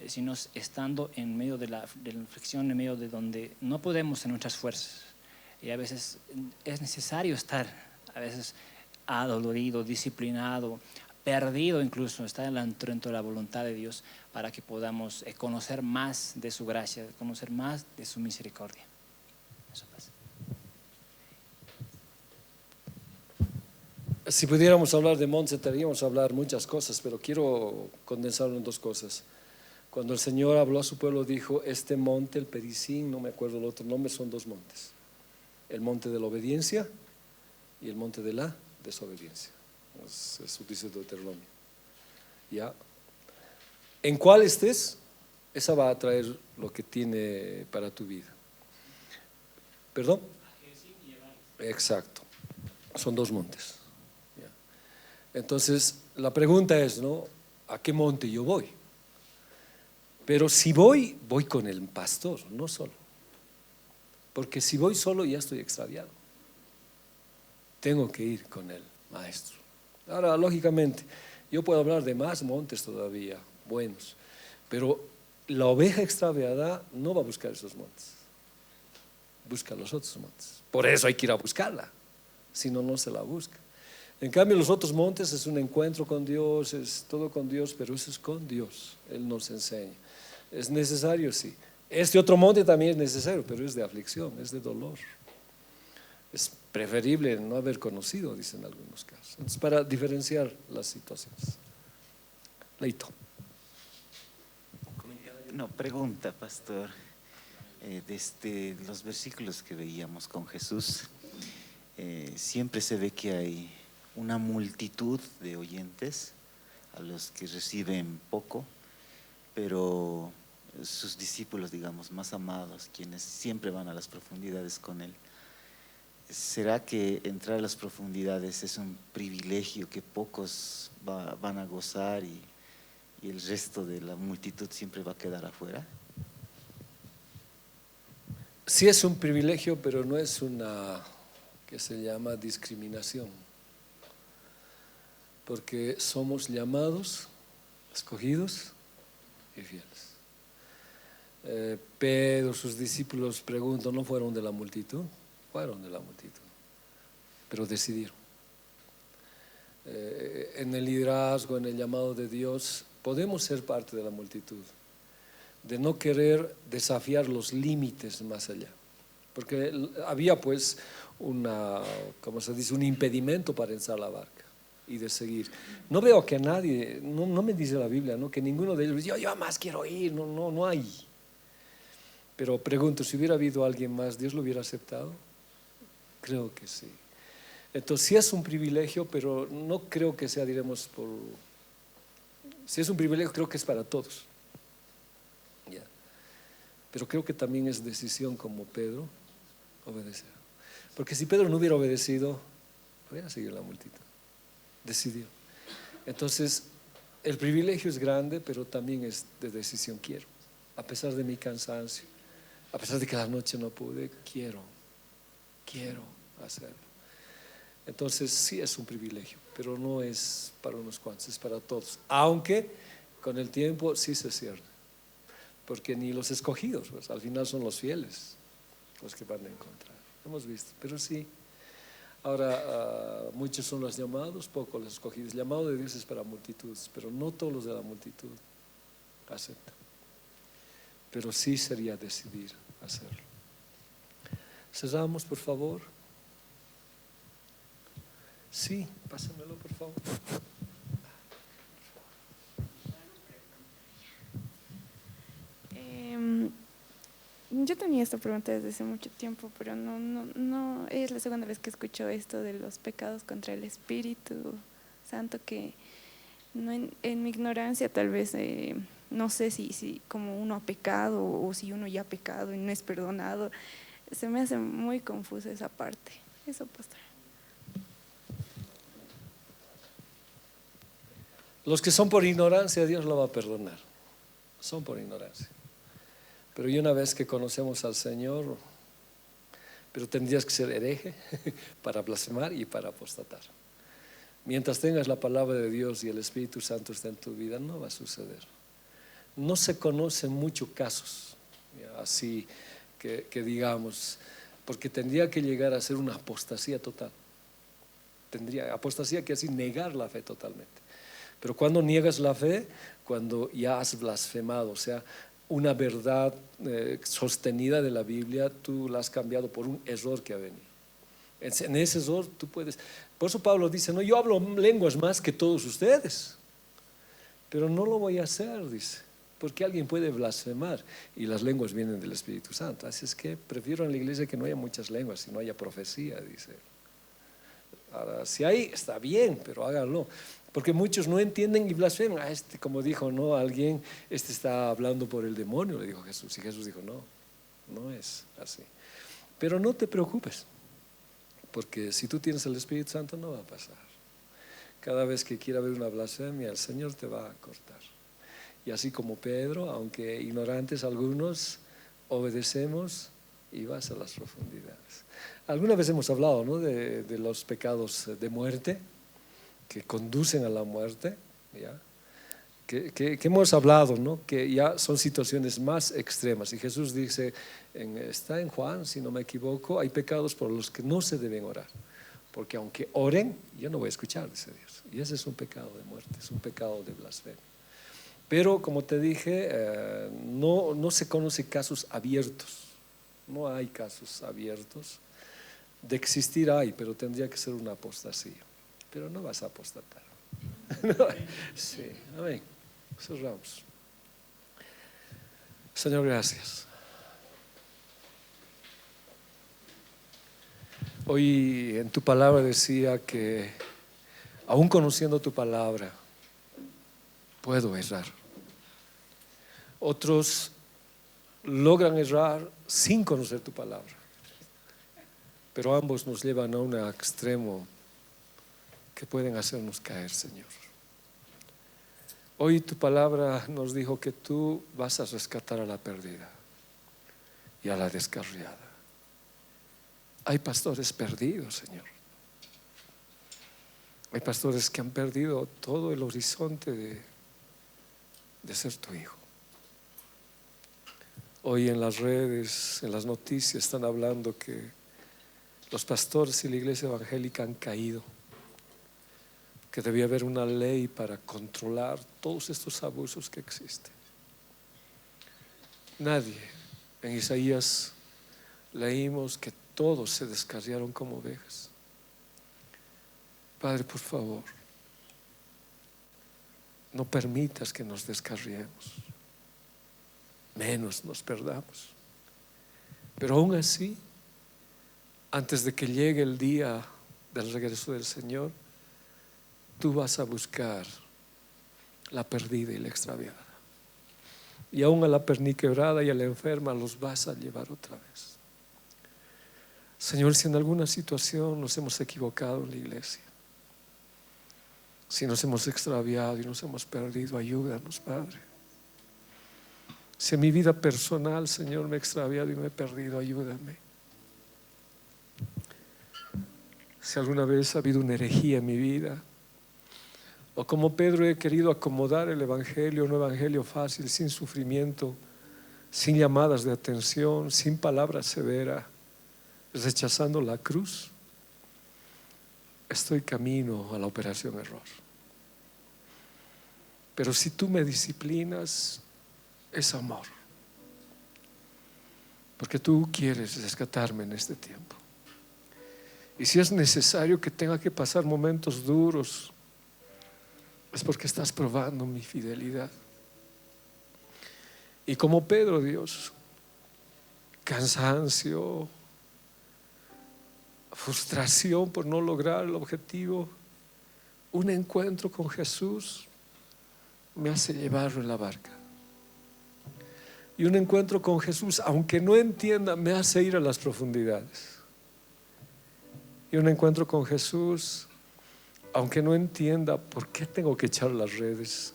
sino estando en medio de la aflicción, en medio de donde no podemos en nuestras fuerzas. Y a veces es necesario estar, a veces adolorido, disciplinado, perdido incluso, estar dentro de la voluntad de Dios para que podamos conocer más de su gracia, conocer más de su misericordia. Eso pasa. Si pudiéramos hablar de montes, tendríamos que hablar muchas cosas, pero quiero condensarlo en dos cosas. Cuando el Señor habló a su pueblo, dijo, este monte, el Perizim, no me acuerdo el otro nombre, son dos montes. El monte de la obediencia y el monte de la desobediencia. Eso dice Deuteronomio. ¿Ya? En cuál estés, esa va a traer lo que tiene para tu vida. ¿Perdón? Exacto. Son dos montes. ¿Ya? Entonces, la pregunta es, ¿no? ¿A qué monte yo voy? Pero si voy con el pastor, no solo. Porque si voy solo ya estoy extraviado. Tengo que ir con el maestro. Ahora, lógicamente, yo puedo hablar de más montes todavía, buenos, pero la oveja extraviada no va a buscar esos montes, busca los otros montes. Por eso hay que ir a buscarla, si no, no se la busca. En cambio, los otros montes es un encuentro con Dios, es todo con Dios, pero eso es con Dios, Él nos enseña. Es necesario, sí. Este otro monte también es necesario, pero es de aflicción, es de dolor. Es preferible no haber conocido, dicen en algunos casos. Entonces, para diferenciar las situaciones. Leito. No, pregunta, pastor. Desde los versículos que veíamos con Jesús, siempre se ve que hay una multitud de oyentes a los que reciben poco, pero sus discípulos, digamos, más amados, quienes siempre van a las profundidades con Él. ¿Será que entrar a las profundidades es un privilegio que pocos van a gozar y el resto de la multitud siempre va a quedar afuera? Sí es un privilegio, pero no es una que se llama discriminación, porque somos llamados, escogidos y fieles. Pedro, sus discípulos, preguntan, ¿no fueron de la multitud? Fueron de la multitud, pero decidieron. En el liderazgo, en el llamado de Dios, podemos ser parte de la multitud, de no querer desafiar los límites más allá, porque había pues ¿cómo se dice? Un impedimento para entrar a la barca y de seguir. No veo que nadie, no me dice la Biblia, ¿no? Que ninguno de ellos dice, yo más quiero ir, no hay. Pero pregunto, si hubiera habido alguien más, ¿Dios lo hubiera aceptado? Creo que sí. Entonces sí es un privilegio, pero no creo que sea, diremos, si es un privilegio, creo que es para todos. Yeah. Pero creo que también es decisión, como Pedro, obedecer. Porque si Pedro no hubiera obedecido, hubiera seguido la multitud. Decidió. Entonces, el privilegio es grande, pero también es de decisión. Quiero, a pesar de mi cansancio, a pesar de que la noche no pude, quiero hacerlo. Entonces sí es un privilegio, pero no es para unos cuantos, es para todos. Aunque con el tiempo sí se cierne. porque ni los escogidos, pues al final son los fieles los que van a encontrar. Hemos visto, pero sí. Ahora, muchos son los llamados, pocos los escogidos. El llamado de Dios es para multitudes, pero no todos los de la multitud aceptan. Pero sí sería decidir hacerlo. Cerramos, por favor. Sí, pásamelo, por favor. Yo tenía esta pregunta desde hace mucho tiempo, pero no, es la segunda vez que escucho esto de los pecados contra el Espíritu Santo, que no en mi ignorancia tal vez no sé si como uno ha pecado o si uno ya ha pecado y no es perdonado. Se me hace muy confusa esa parte. Eso, pastor. Los que son por ignorancia, Dios lo va a perdonar. Son por ignorancia. Pero y una vez que conocemos al Señor, pero tendrías que ser hereje para blasfemar y para apostatar. Mientras tengas la palabra de Dios y el Espíritu Santo está en tu vida, no va a suceder. No se conocen muchos casos, así que digamos, porque tendría que llegar a ser una apostasía total. Apostasía que así negar la fe totalmente. Pero cuando niegas la fe, cuando ya has blasfemado, o sea, una verdad sostenida de la Biblia, tú la has cambiado por un error que ha venido. En ese error tú puedes. Por eso Pablo dice, no, yo hablo lenguas más que todos ustedes, pero no lo voy a hacer, dice, porque alguien puede blasfemar y las lenguas vienen del Espíritu Santo. Así es que prefiero en la iglesia que no haya muchas lenguas, sino haya profecía, dice. Ahora, si hay, está bien, pero háganlo. Porque muchos no entienden y blasfeman. Como dijo, no, alguien, está hablando por el demonio, le dijo Jesús. Y Jesús dijo, no es así. Pero no te preocupes, porque si tú tienes el Espíritu Santo no va a pasar. Cada vez que quiera haber una blasfemia, el Señor te va a cortar. Y así como Pedro, aunque ignorantes algunos, obedecemos y vas a las profundidades. Alguna vez hemos hablado, ¿no?, de los pecados de muerte que conducen a la muerte, ¿ya? Que hemos hablado, ¿no?, que ya son situaciones más extremas. Y Jesús dice, está en Juan, si no me equivoco, hay pecados por los que no se deben orar, porque aunque oren, yo no voy a escuchar, dice Dios. Y ese es un pecado de muerte, es un pecado de blasfemia. Pero como te dije, no se conocen casos abiertos, no hay casos abiertos. De existir hay, pero tendría que ser una apostasía. Pero no vas a apostatar. Sí, amén. Cerramos. Señor, gracias. Hoy en tu palabra decía que aún conociendo tu palabra puedo errar. Otros logran errar sin conocer tu palabra, pero ambos nos llevan a un extremo que pueden hacernos caer, Señor. Hoy tu palabra nos dijo que tú vas a rescatar a la perdida y a la descarriada. Hay pastores perdidos, Señor. Hay pastores que han perdido todo el horizonte de ser tu hijo. Hoy en las redes, en las noticias están hablando que los pastores y la iglesia evangélica han caído, que debía haber una ley para controlar todos estos abusos que existen. Nadie. En Isaías leímos que todos se descarriaron como ovejas. Padre, por favor, no permitas que nos descarriemos, menos nos perdamos. Pero aún así, antes de que llegue el día del regreso del Señor, tú vas a buscar la perdida y la extraviada. Y aún a la perniquebrada y a la enferma los vas a llevar otra vez. Señor, si en alguna situación nos hemos equivocado en la iglesia, si nos hemos extraviado y nos hemos perdido, ayúdanos, Padre. Si en mi vida personal, Señor, me he extraviado y me he perdido, ayúdame. Si alguna vez ha habido una herejía en mi vida, o como Pedro he querido acomodar el evangelio, un evangelio fácil, sin sufrimiento, sin llamadas de atención, sin palabras severas, rechazando la cruz, estoy camino a la operación error. Pero si tú me disciplinas, es amor, porque tú quieres rescatarme en este tiempo. Y si es necesario que tenga que pasar momentos duros, es porque estás probando mi fidelidad. Y como Pedro, Dios, cansancio, frustración por no lograr el objetivo, un encuentro con Jesús me hace llevarlo en la barca. Y un encuentro con Jesús, aunque no entienda, me hace ir a las profundidades. Y un encuentro con Jesús, aunque no entienda por qué tengo que echar las redes,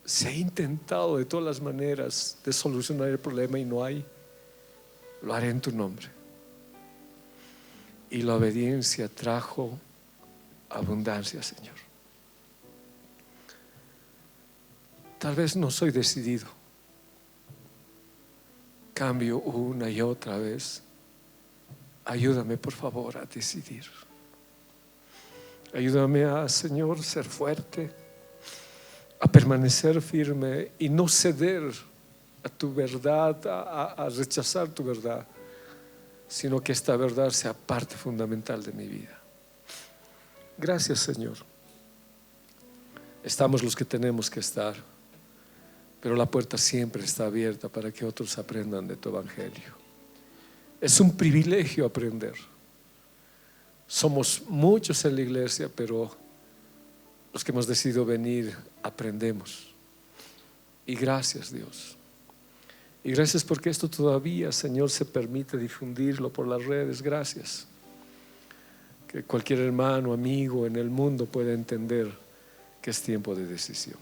se ha intentado de todas las maneras de solucionar el problema y no hay, lo haré en tu nombre. Y la obediencia trajo abundancia, Señor. Tal vez no soy decidido, cambio una y otra vez. Ayúdame por favor a decidir. Ayúdame a, Señor, ser fuerte, a permanecer firme y no ceder a tu verdad, a rechazar tu verdad, sino que esta verdad sea parte fundamental de mi vida. Gracias, Señor. Estamos los que tenemos que estar, pero la puerta siempre está abierta para que otros aprendan de tu evangelio. Es un privilegio aprender. Somos muchos en la iglesia, pero los que hemos decidido venir aprendemos. Y gracias, Dios. Y gracias porque esto todavía, Señor, se permite difundirlo por las redes. Gracias. Que cualquier hermano, amigo en el mundo pueda entender que es tiempo de decisión.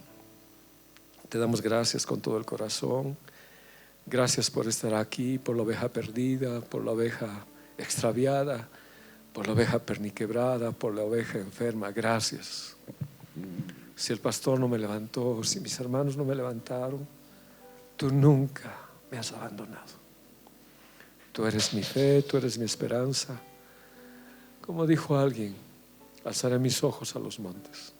Te damos gracias con todo el corazón. Gracias por estar aquí, por la oveja perdida, por la oveja extraviada, por la oveja perniquebrada, por la oveja enferma. Gracias. Si el pastor no me levantó, si mis hermanos no me levantaron, tú nunca me has abandonado. Tú eres mi fe, tú eres mi esperanza. Como dijo alguien, alzaré mis ojos a los montes.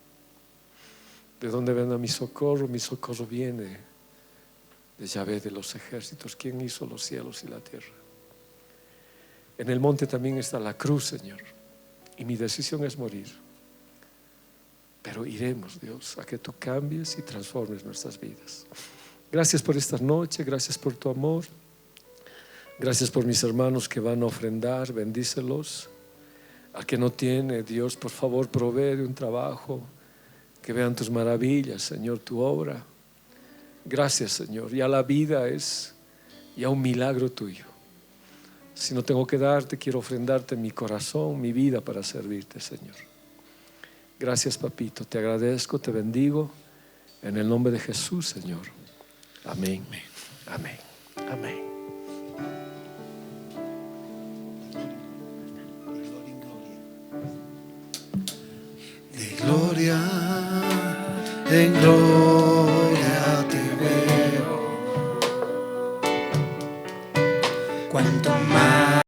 ¿De dónde vendrá mi socorro? Mi socorro viene de Yahvé de los ejércitos, quien hizo los cielos y la tierra. En el monte también está la cruz, Señor, y mi decisión es morir. Pero iremos, Dios, a que tú cambies y transformes nuestras vidas. Gracias por esta noche, gracias por tu amor. Gracias por mis hermanos que van a ofrendar, bendícelos. Al que no tiene, Dios, por favor, provee de un trabajo, que vean tus maravillas, Señor, tu obra. Gracias, Señor. Ya la vida es ya un milagro tuyo. Si no tengo que darte, quiero ofrendarte mi corazón, mi vida para servirte, Señor. Gracias, papito. Te agradezco, te bendigo. En el nombre de Jesús, Señor. Amén. Amén. Amén. De gloria en gloria te veo. Cuanto más